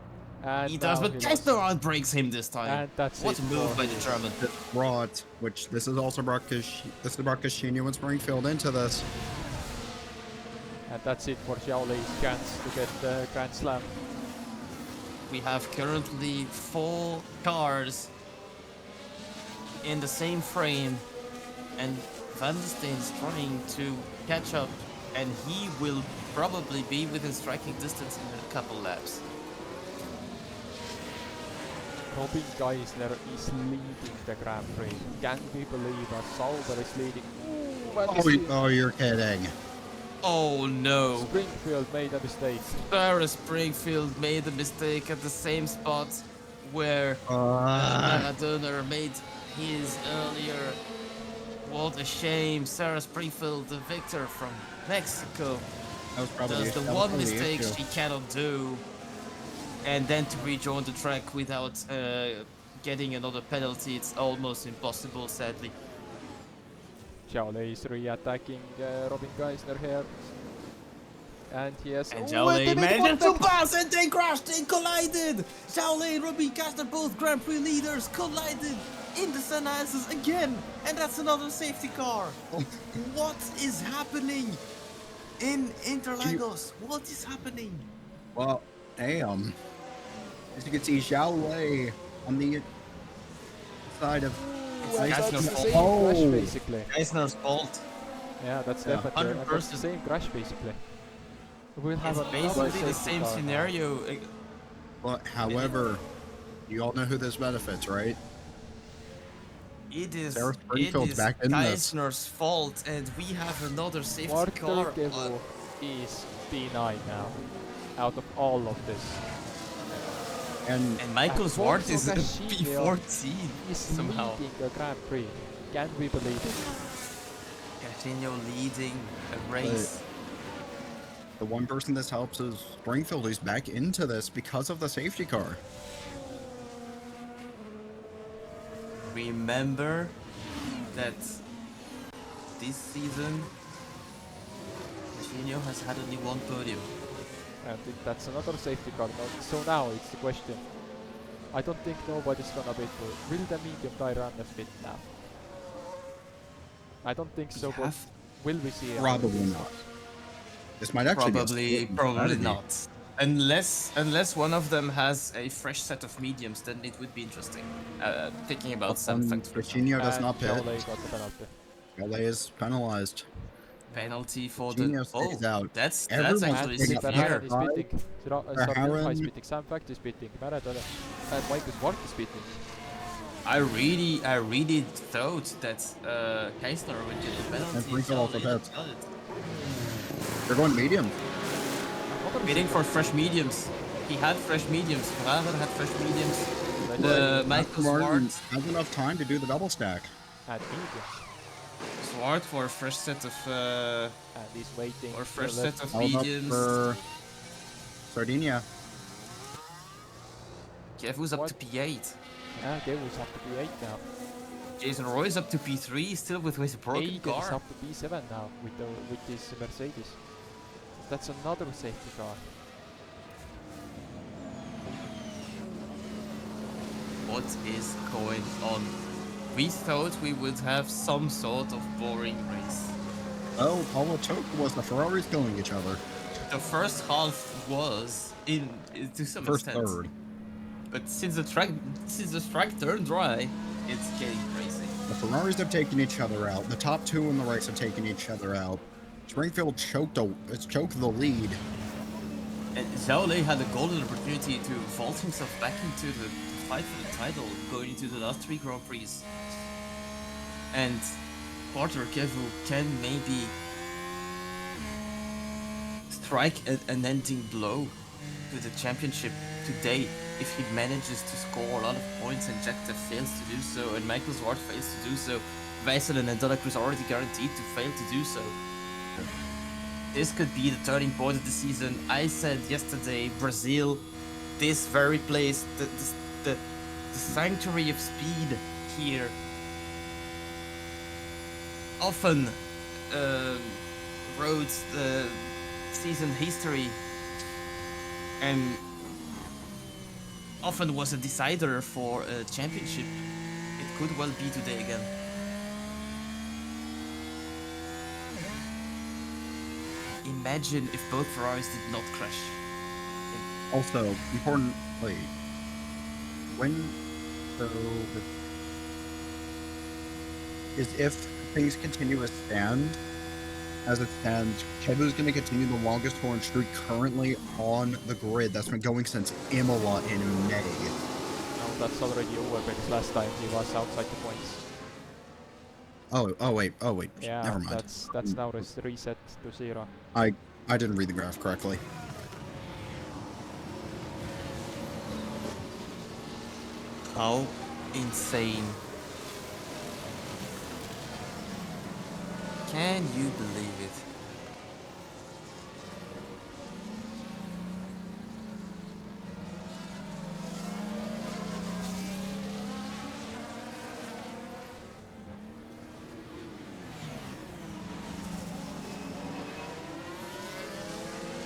And he does, but Geisler outbreaks him this time. And that's what a move by the German. Brought, which this is also brought Cassinho and Springfield into this. And that's it for Xiaolei's chance to get the Grand Slam. We have currently 4 cars in the same frame, and Van der Steen is trying to catch up, and he will probably be within striking distance in a couple laps. Robin Geisler is leading the Grand Prix. Can we believe that Sauber is leading? Oh, you're kidding. Oh no. Springfield made a mistake. Sarah Springfield made a mistake at the same spot where Maradona made his earlier. What a shame. Sarah Springfield, the victor from Mexico, does the one mistake she cannot do. And then to rejoin the track without getting another penalty, it's almost impossible, sadly. Xiaolei is re-attacking Robin Geisler here. And he has... And Xiaolei managed to pass and they crashed, they collided! Xiaolei and Robin Geisler, both Grand Prix leaders, collided in the San Andreas again, and that's another safety car. Oh. What is happening in Interlagos? What is happening? Well, damn. As you can see, Xiao Wei on the side of. Well, It's that's the Geisner's same fault. crash Oh. basically. Geisner's fault. Yeah, that's Yeah. definitely and that's the 100%. same crash basically. We'll have It's another basically the safety same car now. scenario. But however, you all know who this benefits, right? It is Sarah Springfield's back in this. Geisner's fault, and we have another safety Walter car. Kevu is P9 now, out of all of this. And And Michael Alfonso Zwart is a Castillo P14 He's somehow. leading a Grand Prix. Can we believe it? Castillo leading a race. the one person this helps is Springfield, who's back into this because of the safety car. Remember that this season, Castillo has had only one podium. And that's another safety car. So now it's the question. I don't think nobody's gonna bid for. Will the medium tire runners bid now? I don't think so, but will we see it? Probably not. This might actually be a Probably strategy. not. Unless one of them has a fresh set of mediums, then it would be interesting. Thinking about some facts, for example. Coutinho does not pit. Chevrolet got the penalty. Chevrolet is penalized. Penalty for Coutinho the stays out. that's Everyone's actually taking And up severe. Verhaeren is Right. bidding. Verhaeren- is bidding. Sam Fact is bidding. And Michael Zwart is bidding. I really thought that Geisler would get a And penalty. Prix also Charlie pits. got it. They're going medium. Another Bidding safety for fresh mediums. He had fresh mediums. Verhaeren had fresh mediums. car. Michael Martin Zwart. has enough time to do the double stack. And medium. Zwart for a fresh set of And he's waiting. or for fresh left. set of Held up mediums. for Sardinia. Kevu's up What? to P8. Yeah, Kevu's up to P8 now. Jason Roy's up to P3, still with his broken Aiden's car. up to P7 now with this Mercedes. That's another safety car. What is going on? We thought we would have some sort of boring race. Oh, Paulo Choke was the Ferraris killing each other. The first half was to some First extent. third. But since the track turned dry, it's getting crazy. The Ferraris have taken each other out. The top two in the race have taken each other out. Springfield choked the lead. And Zhao had a golden opportunity to vault himself back into the fight for the title, going into the last 3 Grand Prix. And Walter Kevu can maybe strike an ending blow to the championship today if he manages to score a lot of points and Jacta fails to do so and Michael Zwart fails to do so. Weisselen and Dela Cruz already guaranteed to fail to do so. This could be the turning point of the season. I said yesterday, Brazil, this very place, the sanctuary of speed here, often wrote the season history and often was a decider for a championship. It could well be today again. Imagine if both Ferraris did not crash. Also, importantly, if things continue as it stands, Kevu's going to continue the longest scoring streak currently on the grid. That's been going since Imola in May. Now that's already over because last time he was outside the points. Oh wait. Yeah, Never mind. that's now reset to 0. I didn't read the graph correctly. How insane. Can you believe it?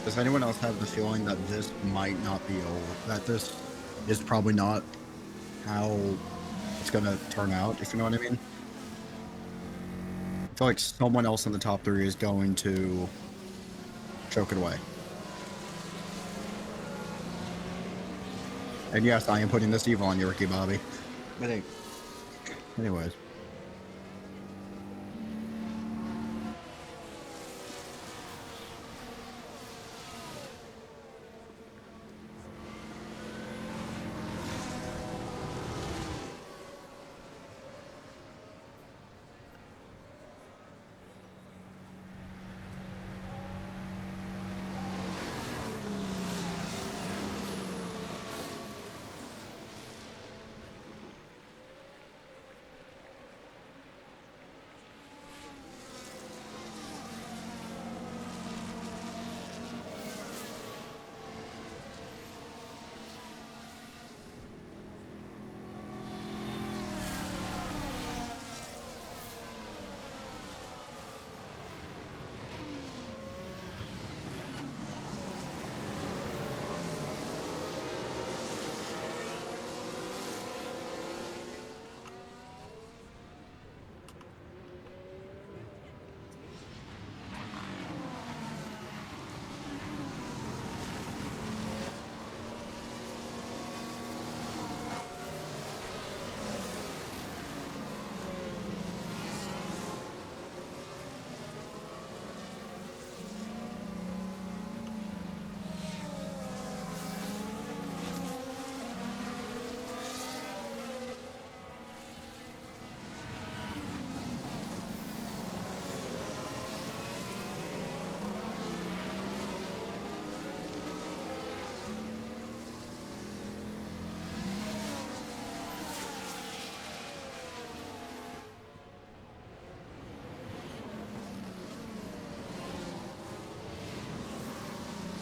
Does anyone else have the feeling that this might not be over? That this is probably not how it's gonna turn out, if you know what I mean. I feel like someone else in the top 3 is going to choke it away. And yes, I am putting this evil on you, Ricky Bobby. But hey, anyways.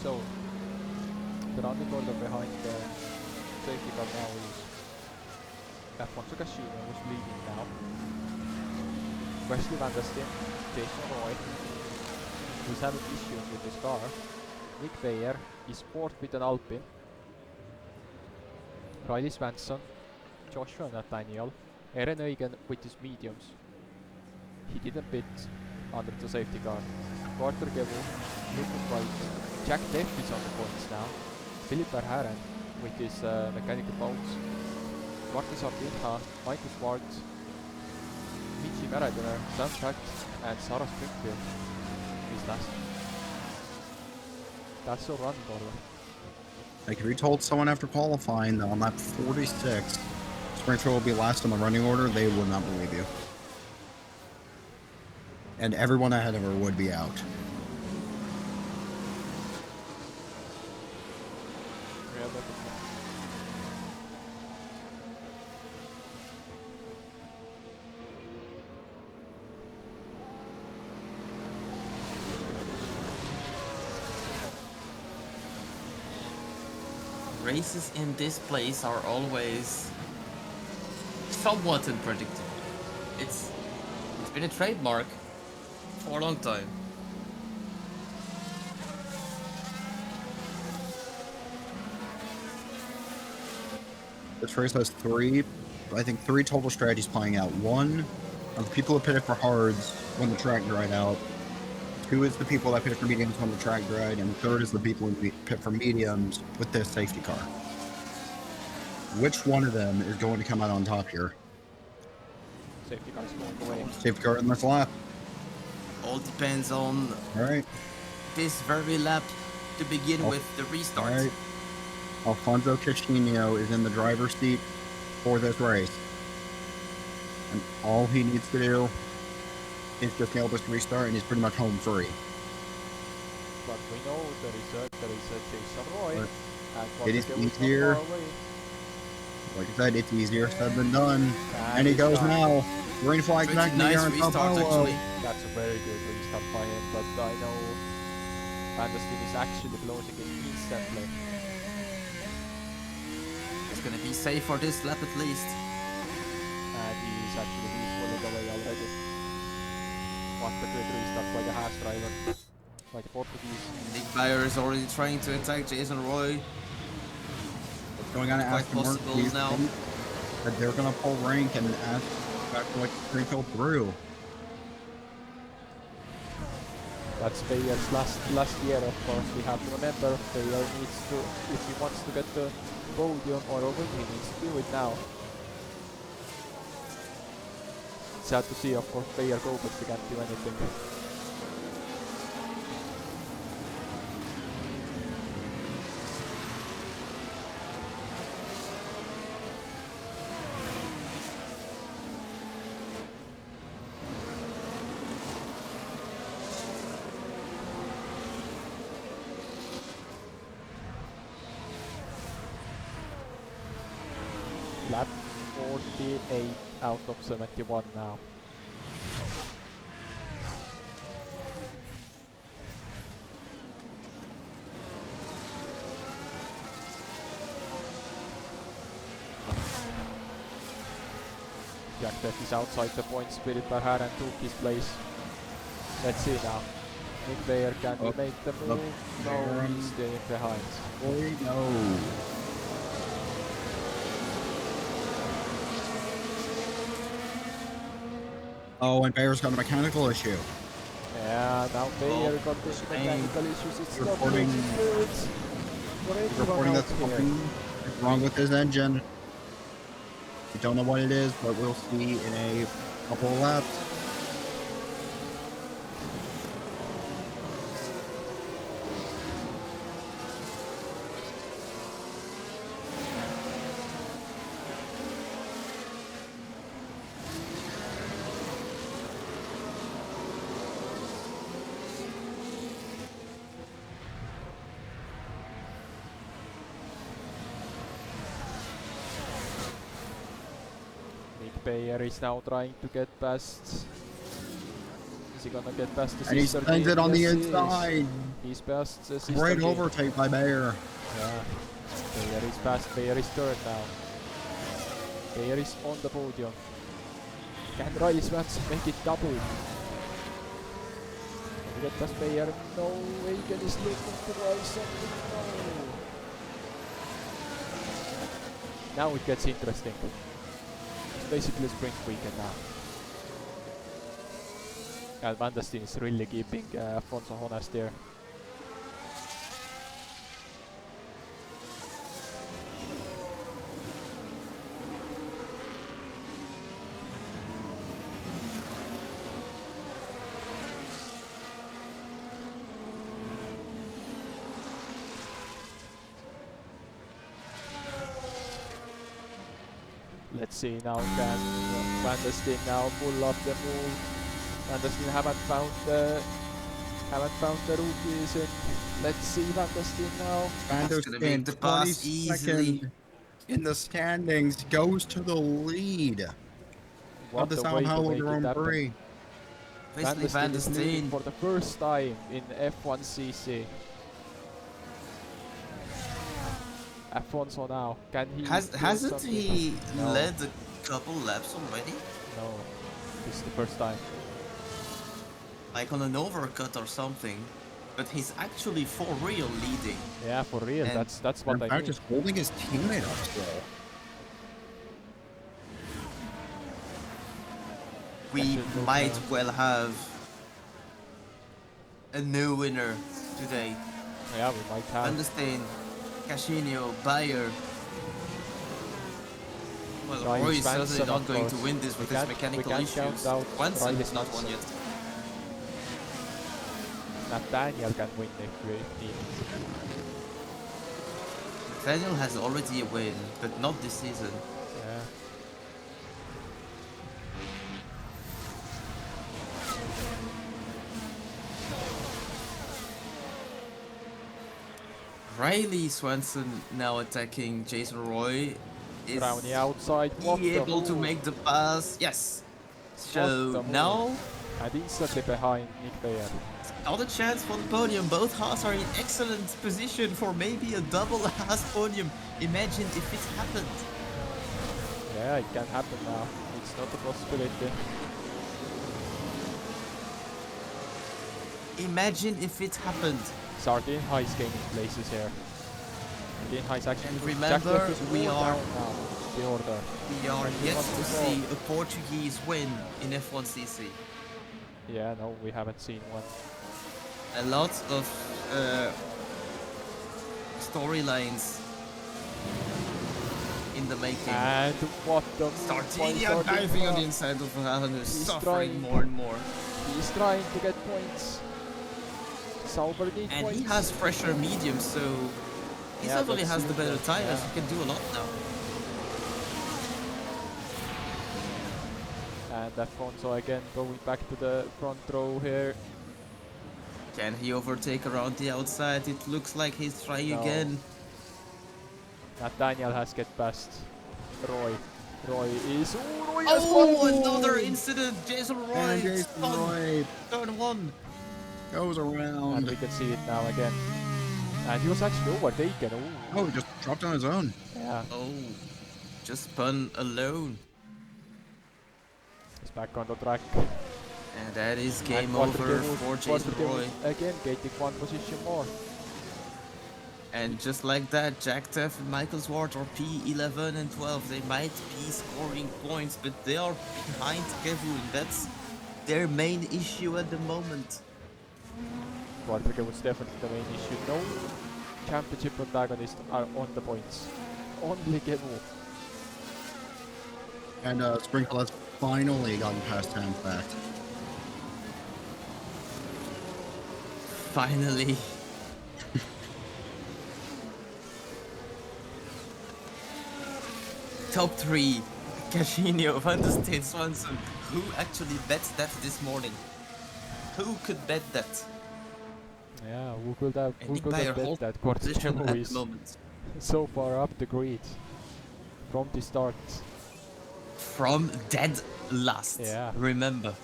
So, the running order behind the safety car now is Alfonso Casino, who's leading now. Wesley Van der Steen, Jason Roy, who's having issues with his car. Nick Bayer is fourth with an Alpine. Riley Svensson, Joshua Nathaniel, Eren Eugen with his mediums. He didn't pit under the safety car. Carter Gevel, Lucas White, Jack Depp is on the points now. Philip Verhaeren with his mechanical bolts. Martin Sardinha, Michael Schwartz, Michi Merediner, Sam Tract, and Sarah Springfield is last. That's a run order. Like, if you told someone after qualifying that on lap 46, Springfield will be last in the running order, they would not believe you. And everyone ahead of her would be out. Yeah, definitely. Races in this place are always somewhat unpredictable. It's been a trademark for a long time. This race has three total strategies playing out. One are the people who pitted for hards when the track dried out. Two is the people that pitted for mediums when the track dried. And third is the people who pit for mediums with this safety car. Which one of them is going to come out on top here? Safety car is going away. Safety car in this lap. All depends on Alright. this very lap to begin with the restart. Alright. Alfonso Casino is in the driver's seat for this race. And all he needs to do is just nail this restart and he's pretty much home free. But we know there is Jason Roy. But And it is Gevel not easier. far away. Like I said, it's easier said than done. And he he's goes done. now. Green flag Pretty back in the nice air on restart, Sao Paulo. actually. That's a very good restart by him, but I know Van der Steen is actually closing it instantly. It's gonna be safe for this lap at least. And he's pulling away already. What a good restart by the Haas driver. By the Portuguese. Nick Bayer is already trying to attack Jason Roy. What's going on at Quite Aston Martin? possible now. that they're gonna pull rank and ask back to like pre-fill through. That's Bayer's last year, of course. We have to remember Bayer needs to, if he wants to get the podium or a win, he needs to do it now. Sad to see, of course, Bayer go, but we can't do anything. Lap 48 out of 71 now. Jack Death is outside the point, Spirit by hand and took his place. Let's see now. Nick Bayer, can he make the move? No, he's staying behind. Boy, no. Oh, and Bayer's got a mechanical issue. Yeah, now Bayer got this mechanical issues. It's not Reporting- good. He's reporting that something is wrong with his engine. We don't know what it is, but we'll see in a couple of laps. Nick Bayer is now trying to get past. Is he gonna get past the And he sister sends team? it on the Yes, he is. inside. He's past the sister Great team. overtake by Bayer. Yeah. Bayer is past. Bayer is third now. Bayer is on the podium. Can Riley Swanson make it double? Can we get past Bayer? No. Egan is looking to rise something. No. Now it gets interesting. It's basically a sprint weekend now. And Van der Steen is really keeping Alfonso honest there. Let's see now, can Van der Steen now pull up the move? Van der Steen haven't found the rookies in. Let's see Van der Steen now. Van der That's gonna Steen, make the pass 22nd in the standings, goes to the lead What of the a Sao way to Paulo make it Grand happen. Prix. Basically, Van der is leading Steen. for the first time in F1CC. Alfonso now, can he? do Hasn't something? he No. led a couple laps already? No, this is the first time. Like on an overcut or something. But he's actually for real leading. Yeah, for real. And That's what In I fact, mean. just holding his teammate up still. We That should might look, well have a new winner today. Yeah, we might have. Van der Steen, Casino, Bayer. Well, Riley Roy is Swanson, certainly not of going to course. win this We with his can't- mechanical we can't count issues. out Swanson Riley is not one Swanson. yet. Nathaniel can win if we need it. Daniel has already a win, but not this season. Yeah. Riley Swanson now attacking Jason Roy. Is Brownie outside. What he the able to move. make the pass? Yes. What So the move. now And instantly behind Nick Bayer. another chance for the podium. Both Haas are in excellent position for maybe a double Haas podium. Imagine if it happened. Yeah, it can happen now. It's not a possibility. Imagine if it happened. Sardine High is gaining places here. Sardine High is actually. And Jack remember, Death is we all are down now. the order. We are And he yet wants to to see go. a Portuguese win in F1 CC. Yeah, no, we haven't seen one. A lot of storylines in the making. And what the Sardinia diving on the inside of Verhagen, who's He's suffering trying. more and more. He's trying to get points. Sauber needs And points. he has fresher medium, so he Yeah, certainly that's has the better super, tires. yeah. He can do a lot now. And Alfonso again going back to the front row here. Can he overtake around the outside? It looks like he's trying No. again. Nathaniel has get past Roy. Roy is... Oh, Roy has won! Oh, another incident! Jason Roy! And Jason spun. Roy Turn one! goes And around. we can see it now again. And he was actually overtaken. Oh, he just dropped on his own. Yeah, Oh, just spun alone. he's back on the track. And that is game And over Quaterdevo- for Jason Quaterdevo Roy. again getting one position more. And just like that, Jack Teff and Michael Swart are P11 and 12. They might be scoring points, but they are behind Kevin. That's their main issue at the moment. Quaterdevo was definitely the main issue. No championship protagonists are on the points. Only Gevu. And Sprinkle has finally gotten past time fact. Finally. Top 3. Cashinio, Van der Steen, Swanson. Who actually bet that this morning? Who could bet that? Yeah, who could have, And who Nick could have Bayer bet holds that position Quaterdevo at is the moment. so far up the grid from the start. From dead last. Yeah. Remember.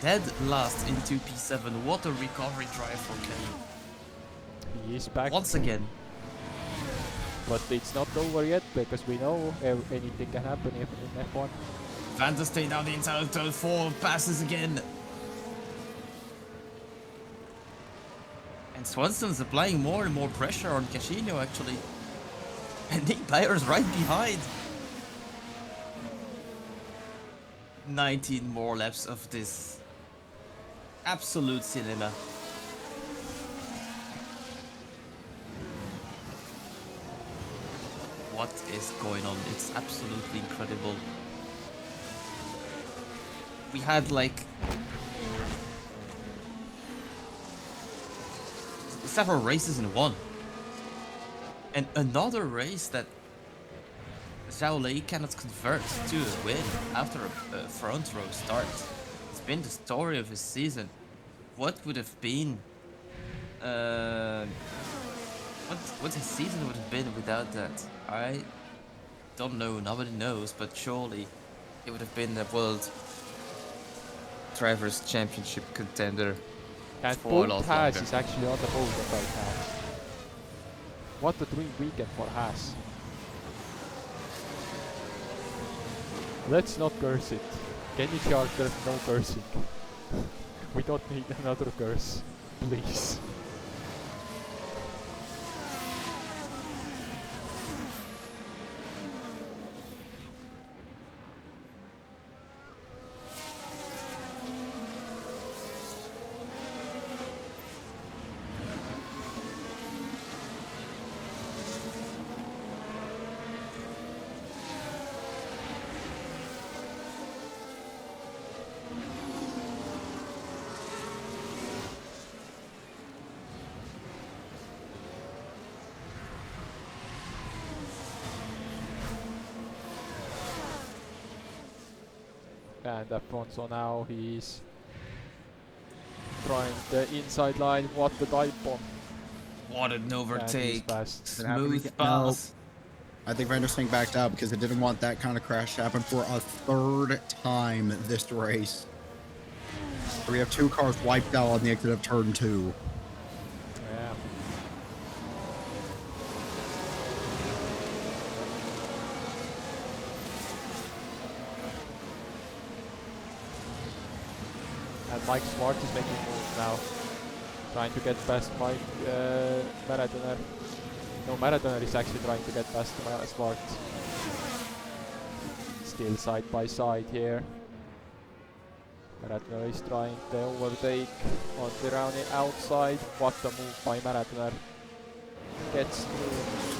Dead last in 2P7. What a recovery drive for Kenny. He is back. Once again. But it's not over yet because we know anything can happen in F1. Van der Steen down the inside, turn 4, passes again. And Swanson's applying more and more pressure on Casino actually. And Nick Bayer's right behind. 19 more laps of this absolute cinema. What is going on? It's absolutely incredible. We had like several races in one. And another race that Zhao Lei cannot convert to a win after a front row start. It's been the story of his season. What would have been what his season would have been without that? I don't know, nobody knows, but surely it would have been a World Drivers' Championship contender And for a both lot Haas longer. is actually on the podium right now. What a dream weekend for Haas. Let's not curse it. Kenny Charter, no cursing. We don't need another curse. Please. And Alfonso now, he's trying the inside line. What the dive bomb. What an overtake. fast. Is it happening Smooth again? pass. I think Van der Steen backed out because it didn't want that kind of crash to happen for a third time this race. So we have 2 cars wiped out on the exit of turn 2. Yeah. And Mike Smart is making moves now. Trying to get past Mike Maradona. No, Maradona is actually trying to get past Smart. still side by side here. Maratner is trying to overtake on the round outside. What a move by Maratner. Gets through.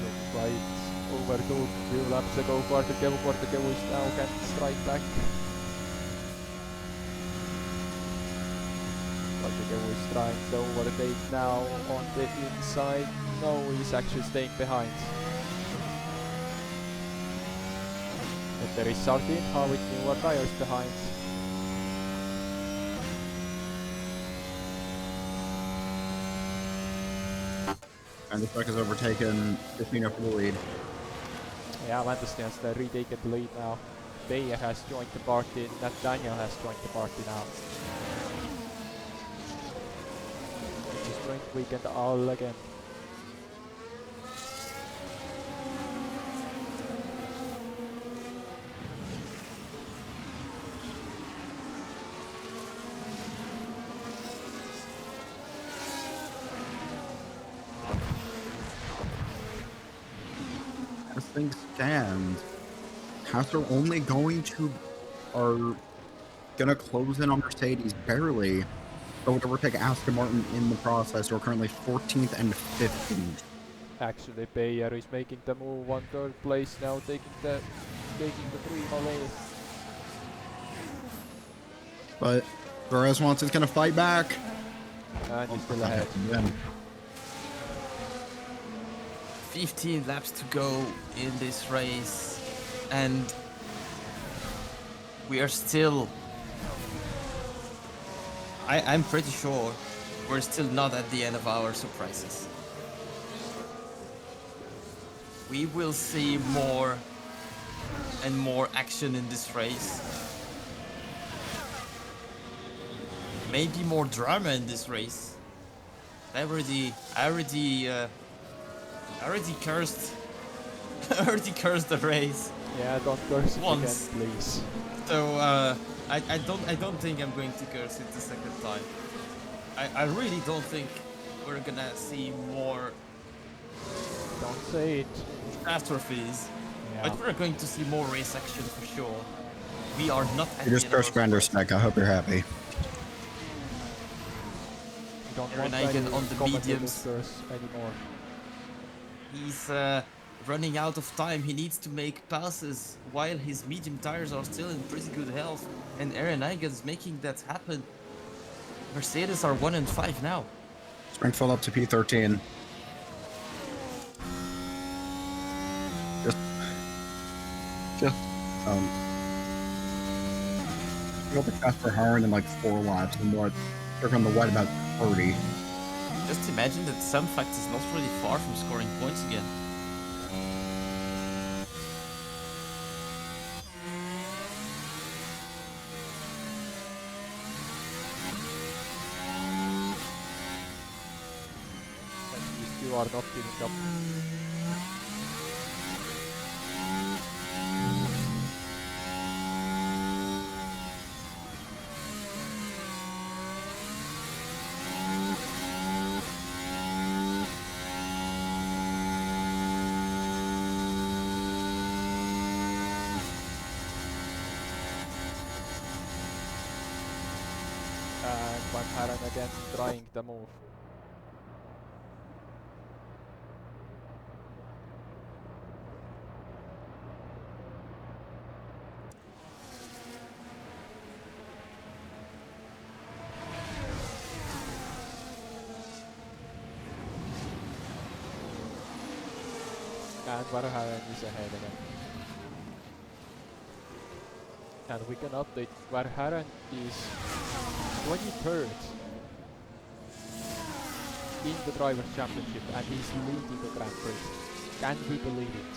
Looks like overtook 2 laps ago. Quarterkevu is now can strike back. Quarterkevu is trying to overtake now on the inside. No, he's actually staying behind. But there is Sardinha with newer tires behind. And the truck has overtaken Christina for the lead. Yeah, Vandersteen has retaken the lead now. Beyer has joined the party, Nathaniel has joined the party now. It's a sprint weekend all again. As things stand, Haas are only are gonna close in on Mercedes barely, but would overtake Aston Martin in the process. We're currently 14th and 15th. Actually, Beyer is making the move on 3rd place now, taking the Primo lead. But Perez wants is gonna fight back. And he's still ahead. Again. 15 laps to go in this race, and we are still... I'm pretty sure we're still not at the end of our surprises. We will see more and more action in this race. Maybe more drama in this race. I already cursed. I already cursed the race. Yeah, don't curse it Once. again, please. So I don't think I'm going to curse it the second time. I really don't think we're gonna see more Don't say it. catastrophes. Yeah. But we're going to see more race action for sure. We are not at You just the end of cursed our Vanderstek. I hope you're happy. We don't Aaron want Eigen any on the commentators mediums. curse anymore. He's running out of time. He needs to make passes while his medium tires are still in pretty good health. And Aaron Eigen's making that happen. Mercedes are 1 and 5 now. Springfield up to P13. Just go to Casper Harren in like 4 laps and what they're on the white about 30. Just imagine that some fact is not really far from scoring points again. At least you are not giving up. And Van Haren again trying the move. And Van Haren is ahead again. And we can update Van Haren is 23rd in the Drivers' Championship and he's leading the Grand Prix. Can we believe it?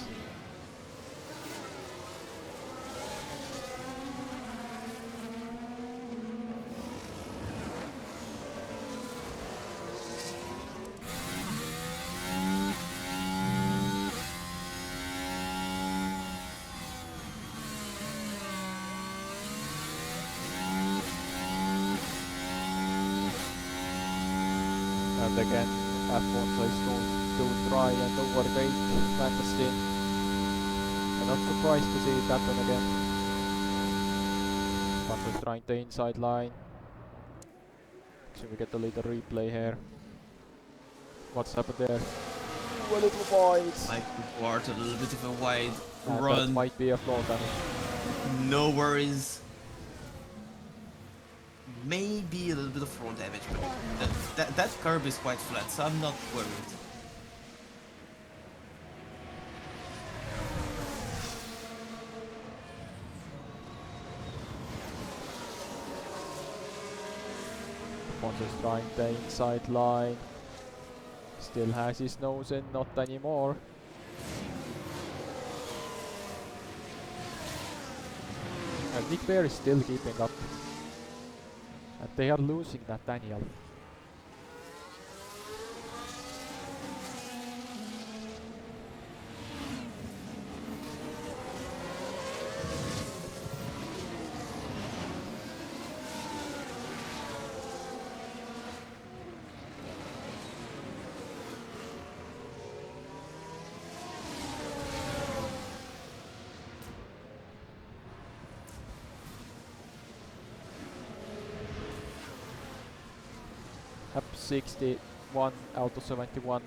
And again, Alfonso is going to try and overtake Fantasy. I'm not surprised to see it happen again. Fantasy trying the inside line. So we get a little replay here. What's happened there? Ooh, a little wide. Like Ward, a little bit of a wide That run. might be a flaw damage. No worries. Maybe a little bit of floor damage, but that curb is quite flat, so I'm not worried. Alfonso's trying the inside line. Still has his nose in, not anymore. And Nick Bear is still keeping up. And they are losing Nathaniel. Up 61 out of 71.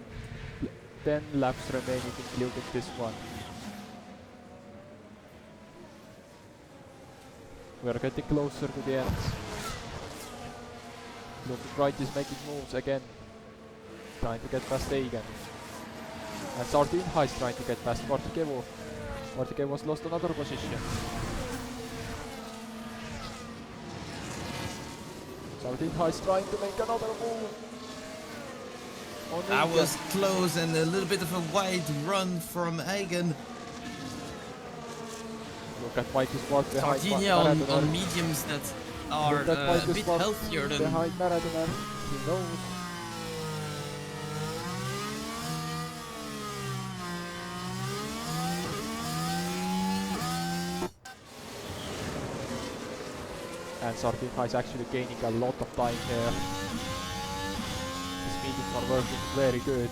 10 laps remaining including this one. We are getting closer to the end. Looking right is making moves again. Trying to get past Eigen. And Sardinha is trying to get past Vartikevo. Vartikevo's lost another position. Sardinha is trying to make another move. I was close and a little bit of a wide run from Eigen. Look at Mike Sport behind Sardinia on mediums that are a bit healthier than... behind Maradona. He knows. And Sardinha is actually gaining a lot of time here. His mediums are working very good.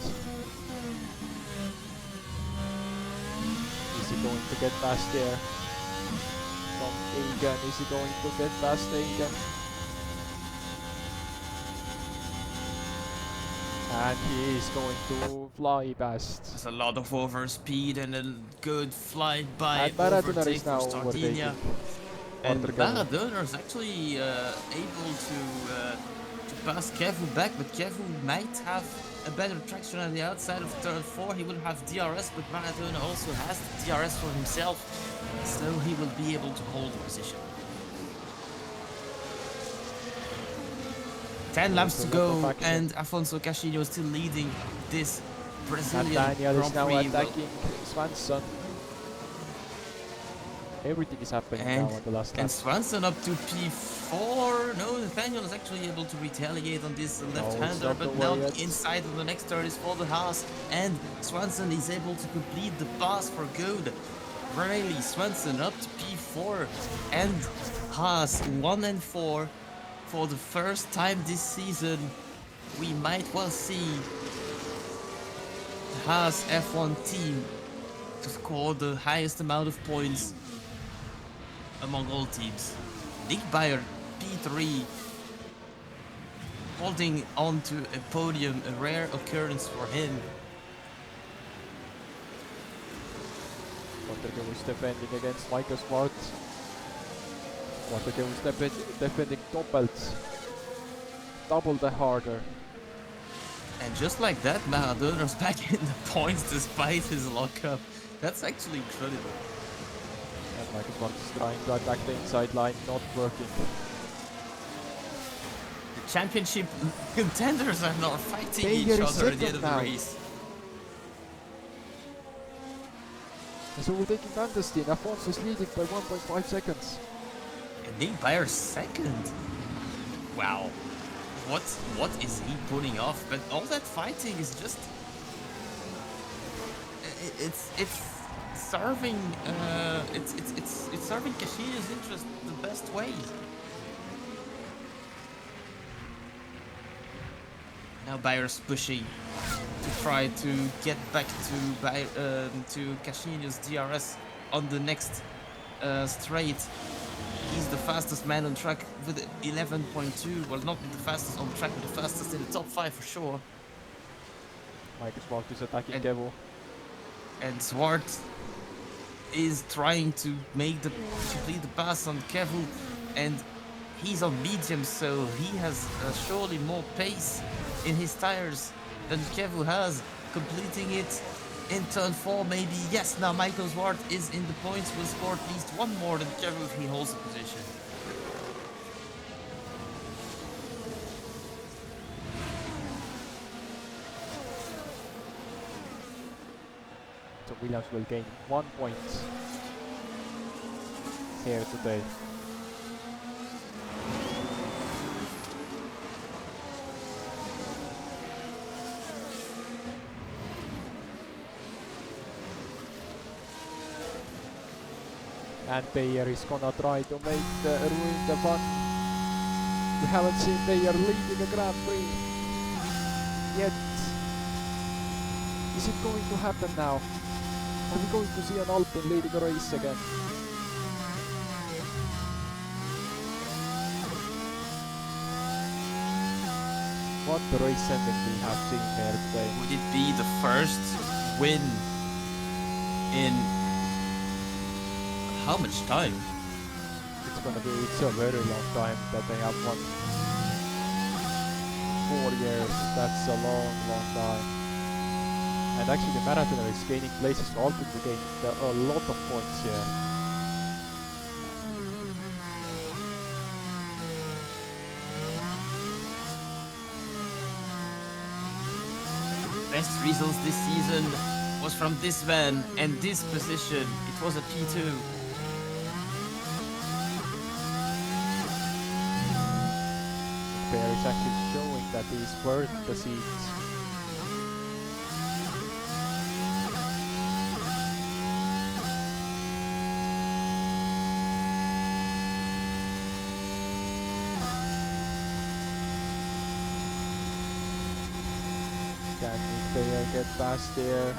Is he going to get past there? From Eigen, is he going to get past Eigen? And he is going to fly past. There's a lot of overspeed and a good fly by And Maradona overtake is now for Sardinia. overtaking. And Maradona is actually able to pass Kevu back, but Kevu might have a better traction on the outside of turn 4. He will have DRS, but Maradona also has the DRS for himself, so he will be able to hold the position. 10 laps to go, and Afonso Castillo is still leading this Brazilian Nathaniel is Grand now Prix. attacking Swanson. Everything is happening now on the last lap. And Swanson up to P4. No, Nathaniel is actually able to retaliate on this left-hander, but now the inside of the next turn is for the Haas, and Swanson is able to complete the pass for good. Riley Swanson up to P4, and Haas 1 and 4. For the first time this season, we might well see the Haas F1 team to score the highest amount of points among all teams. Nick Bayer, P3, holding on to a podium, a rare occurrence for him. Watergate is defending against Michael Smart. Watergate is defending double the harder. And just like that, Maradona's back in the points despite his lockup. That's actually incredible. And Michael Smart is trying to attack the inside line, not working. The championship contenders are now fighting each other at the end of the race. So we're taking Fantasy, and Afonso is leading by 1.5 seconds. And Nick Bayer second. Wow. What is he putting off? But all that fighting is just... It's serving it's serving Castillo's interest the best way. Now Now Bayer's pushing to try to get back to Casino's DRS on the next straight. He's the fastest man on track with 11.2. Well, not the fastest on track, but the fastest in the top 5 for sure. Mike Swart is attacking And- Kevo. And Swart is trying to complete the pass on Kevu, and he's on medium, so he has surely more pace in his tires than Kevu has, completing it in turn 4 maybe. Yes, now Michael Swart is in the points, will score at least one more than Kevu if he holds the position. So Williams will gain 1 point here today. And Bayer is gonna try to ruin the fun. We haven't seen Bayer leading a Grand Prix yet. Is it going to happen now? Are we going to see an Alpine leading a race again? What race ending we have seen here today? Would it be the first win in how much time? It's a very long time that they have won. 4 years, that's a long time. And actually the marathoner is gaining places, so Alpine will gain a lot of points here. Best results this season was from this man and this position. It was a P2. Bear is actually showing that he's worth the seat. Can Bear get past there?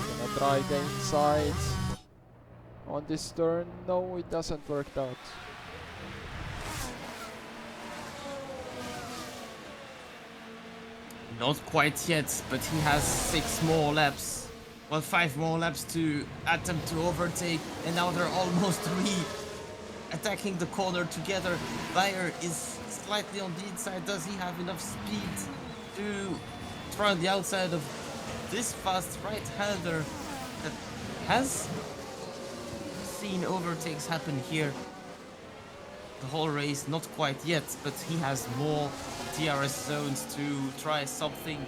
Gonna try the inside on this turn. No, it doesn't work out. Not quite yet, but he has 6 more laps. Well, 5 more laps to attempt to overtake, and now they're almost attacking the corner together. Bayer is slightly on the inside. Does he have enough speed to try on the outside of this fast right-hander that has seen overtakes happen here the whole race? Not quite yet, but he has more DRS zones to try something.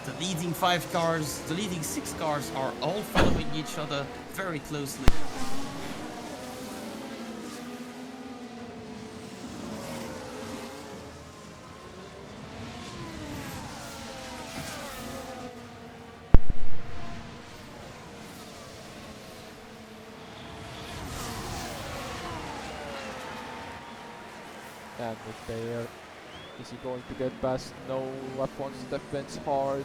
The leading 5 cars, the leading 6 cars are all following each other very closely. And with Bayer, is he going to get past? No, Alphonse defends hard.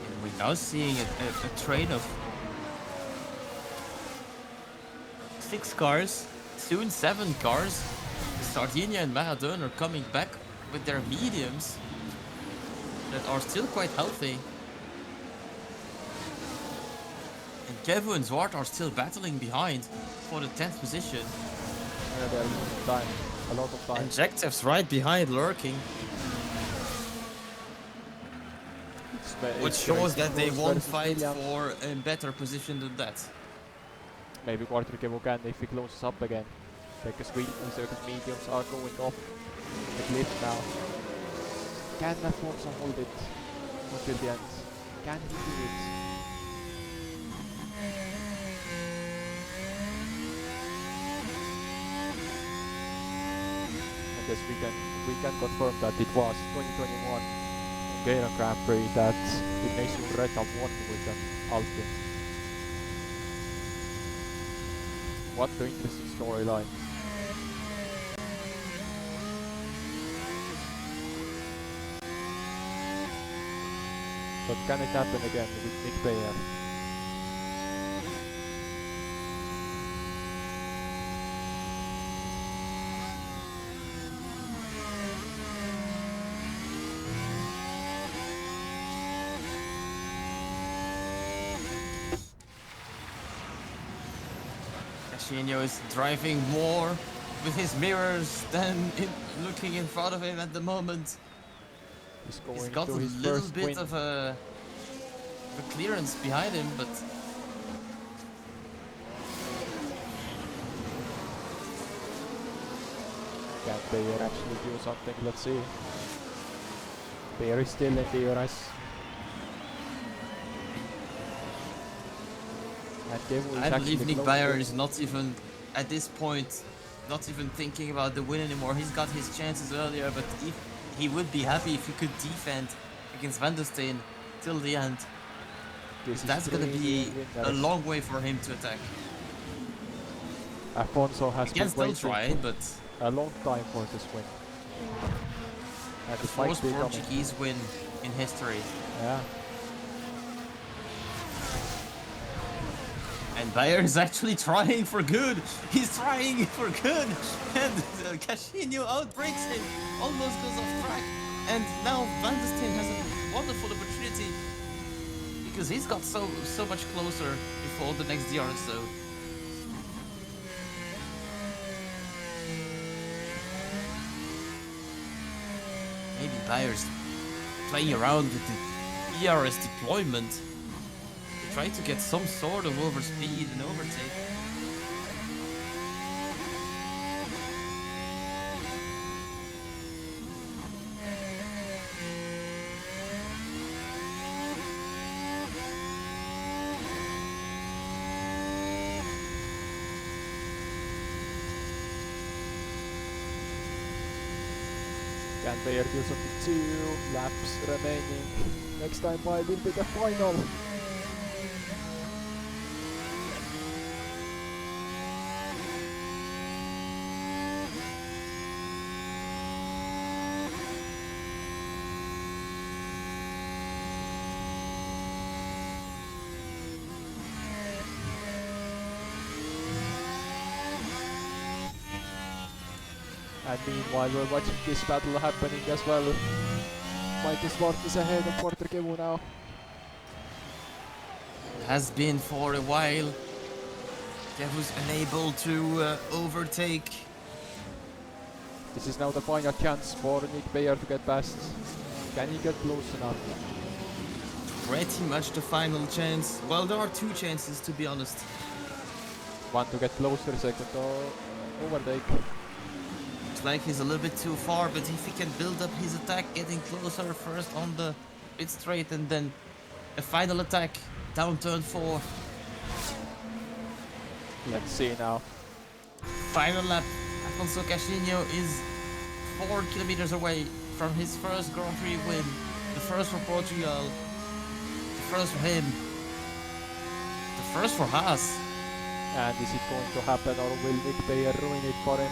And we're now seeing a train of 6 cars, soon 7 cars. Sardinia and Mahadon are coming back with their mediums that are still quite healthy. And Kevu and Zwart are still battling behind for the 10th position. Yeah, they're losing time, a lot of time. And Jacktev's right behind, lurking, which shows that they won't fight for a better position than that. Maybe Quadricevo can if he closes up again. Because Circus mediums are going off the cliff now. Can Alfonso hold it until the end? Can he do it? I guess we can confirm that it was 2021 Hungarian Grand Prix that Ignacio Red have won with an Alpine. What an interesting storyline. But can it happen again with Nick Bayer? Casino is driving more with his mirrors than looking in front of him at the moment. He's He's going got to a his little first bit win. of a clearance behind him, but Can Bayer actually do something? Let's see. Bayer is still in DRS. And Kevu is I believe actually Nick close Bayer to- is not even, at this point, not even thinking about the win anymore. He's got his chances earlier, but if he would be happy if he could defend against Van der Steen till the end. This is That's gonna be premium a winners. long way for him to attack. Afonso has He can been still waiting try, but a long time for this win. And the it might first be coming. Portuguese win in history. Yeah. And Bayer is actually trying for good. He's trying for good. And Casino outbreaks him. Almost goes off track. And now Van der Steen has a wonderful opportunity. Because he's got so much closer before the next DRS zone. Maybe Bayer's playing around with the DRS deployment. Try to get some sort of overspeed and overtake. Can Bayer do something? 2 laps remaining. Next time by will be the final. And meanwhile we're watching this battle happening as well. Michael Smart is ahead of Porter Kevu now. Has been for a while. Kevu's unable to overtake. This is now the final chance for Nick Bayer to get past. Can he get close enough? Pretty much the final chance. Well, there are 2 chances to be honest. One to get closer, second to overtake. Looks like he's a little bit too far, but if he can build up his attack, getting closer first on the pit straight and then a final attack down turn 4. Let's see now. Final lap. Afonso Casino is 4 kilometers away from his first Grand Prix win. The first for Portugal. The first for him. The first for Haas. And is it going to happen or will Nick Bayer ruin it for him?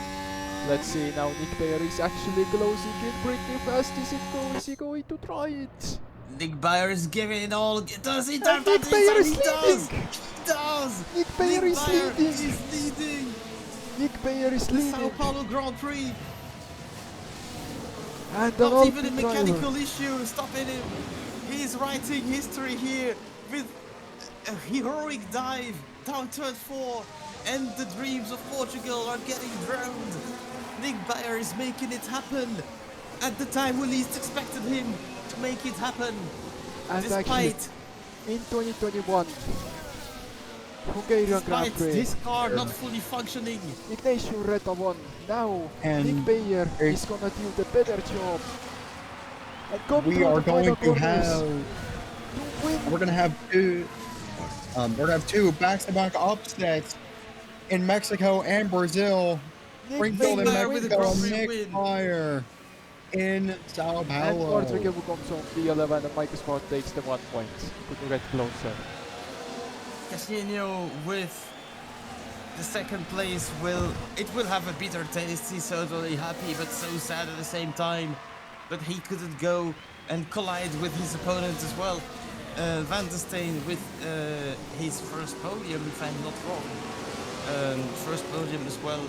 Let's see now. Nick Bayer is actually closing in pretty fast. Is it going? Is he going to try it? Nick Bayer is giving it all. Does he? And Nick Bayer is He does! leading! He does! Nick Bayer is leading! is leading! Nick Bayer is The Sao leading! Paulo Grand Prix! And Not even a Alpine driver. mechanical issue stopping him! He's writing history here with a heroic dive down turn 4, and the dreams of Portugal are getting drowned. Nick Bayer is making it happen at the time we least expected him to make it happen. And Despite actually, in 2021, Hungarian Grand despite Prix, this car not fully functioning. Ignacio Reta won. Now, And Nick Bayer it- is gonna do the better job. And come We through are the final going to corners have. to win. We're gonna have 2. We're gonna have 2 back-to-back upsets in Mexico and Brazil. Nick Springfield in Bayer with a Mexico, Grand Prix Nick win. Bayer in Sao And Paulo. Porter Kevu comes on P11 and Michael Smart takes the 1 point. Could you get closer? Casino with the second place will have a bitter taste. He's certainly happy but so sad at the same time. But he couldn't go and collide with his opponent as well. Van der Steen with his first podium, if I'm not wrong. First podium as well.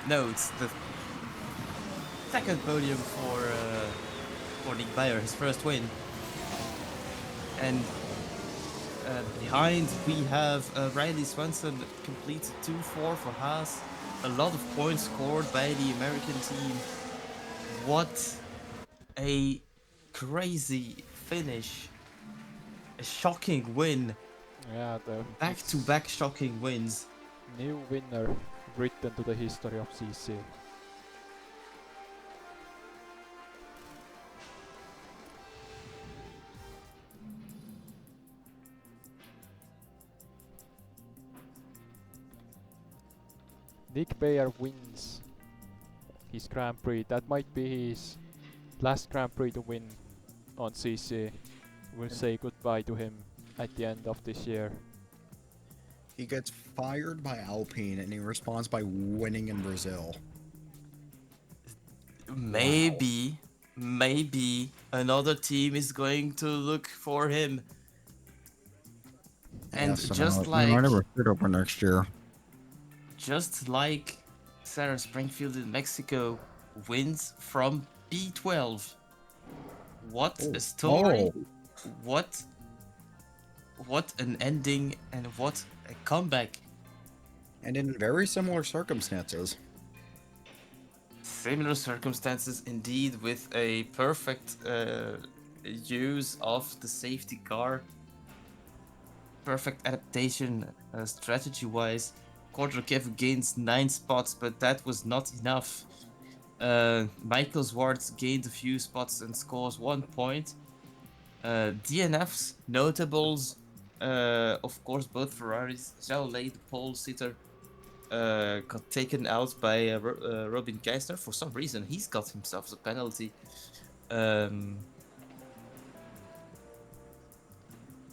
No, it's the second podium for Nick Bayer, his first win. And behind we have Riley Swenson completed 2-4 for Haas. A lot of points scored by the American team. What a crazy finish. A shocking win. Yeah, the Back-to-back shocking wins. new winner written to the history of CC. Nick Bayer wins his Grand Prix. That might be his last Grand Prix to win on CC. We'll say goodbye to him at the end of this year. He gets fired by Alpine and he responds by winning in Brazil. Maybe another team is going to look for him. And Yes, just we might like have a fit open next year. just like Sarah Springfield in Mexico wins from B12. What a story. What an ending and what a comeback. And in very similar circumstances. Similar circumstances indeed, with a perfect use of the safety car. Perfect adaptation strategy-wise. Quadricev gains 9 spots, but that was not enough. Michael Zwartz gained a few spots and scores 1 point. DNFs, notables, of course, both Ferraris. Jallet, the pole sitter, got taken out by Robin Geisner. For some reason, he's got himself a penalty.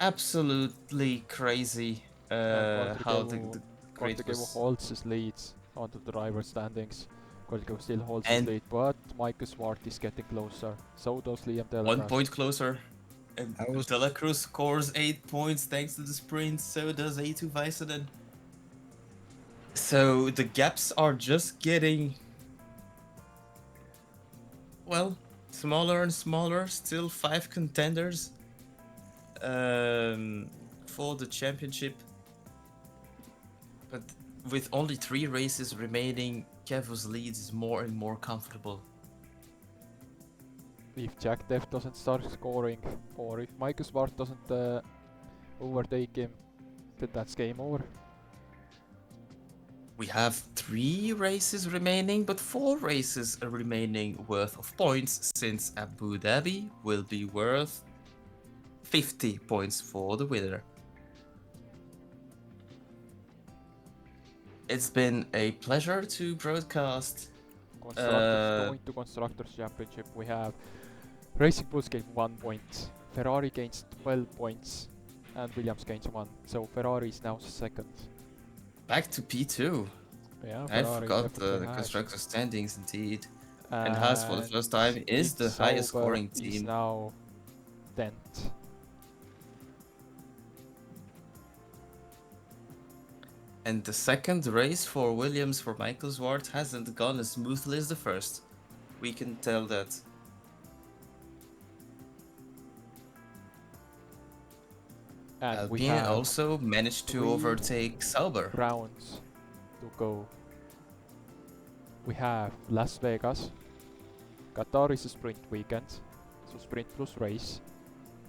Absolutely crazy how the grid was. holds his leads onto the driver standings. Quadricev still holds And- his lead, but Michael Swart is getting closer. So does Liam Delacroix. 1 point closer. And That was- De La Cruz scores 8 points thanks to the sprint, so does A2 Väisänen. So the gaps are just getting, well, smaller and smaller. Still 5 contenders for the championship. But with only 3 races remaining, Kevo's lead is more and more comfortable. If Jack Def doesn't start scoring, or if Michael Swart doesn't overtake him, then that's game over. We have 3 races remaining, but 4 races are remaining worth of points, since Abu Dhabi will be worth 50 points for the winner. It's been a pleasure to broadcast. Going to Constructors Championship, we have Racing Bulls gain 1 point, Ferrari gains 12 points, and Williams gains 1. So Ferrari is now second. Back to P2. Yeah, I Ferrari forgot definitely the has. constructor standings indeed. And Haas for the first time is the Nick highest Sauber scoring is team. now 10th. And the second race for Williams for Michael Zwart hasn't gone as smoothly as the first. We can tell that. And we Alpine have also managed to 3 overtake Sauber. rounds to go. We have Las Vegas. Qatar is a sprint weekend, so sprint plus race,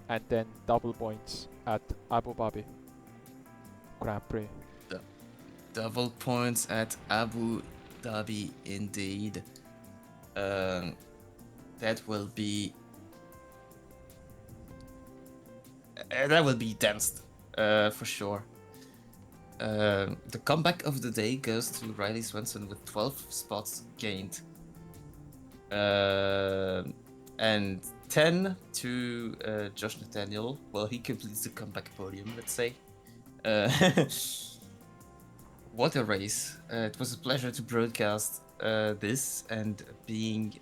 and then double points at Abu Dhabi Grand Prix. Double points at Abu Dhabi indeed. That will be dense, for sure. The comeback of the day goes to Riley Swenson with 12 spots gained. And 10 to Josh Nathaniel. Well, he completes the comeback podium, let's say. What a race. It was a pleasure to broadcast this, and being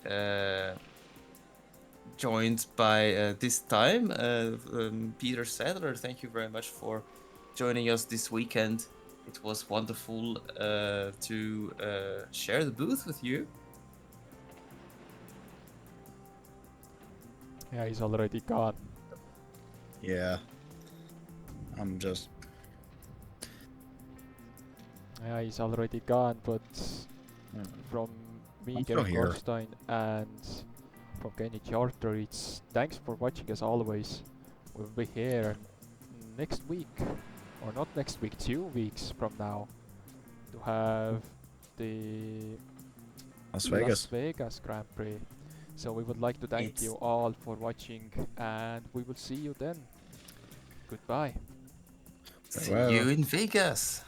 joined by this time Peter Sadler. Thank you very much for joining us this weekend. It was wonderful to share the booth with you. Yeah, he's already gone. Yeah. I'm just... Yeah, he's already gone, but from me, I'm still Gary here. Goldstein, and from Kenny Charter, it's thanks for watching as always. We'll be here next week, or not next week, 2 weeks from now, to have the Las Las Vegas. Vegas Grand Prix. So we would like to thank you all for watching, and we will see you then. Goodbye. See you in Vegas.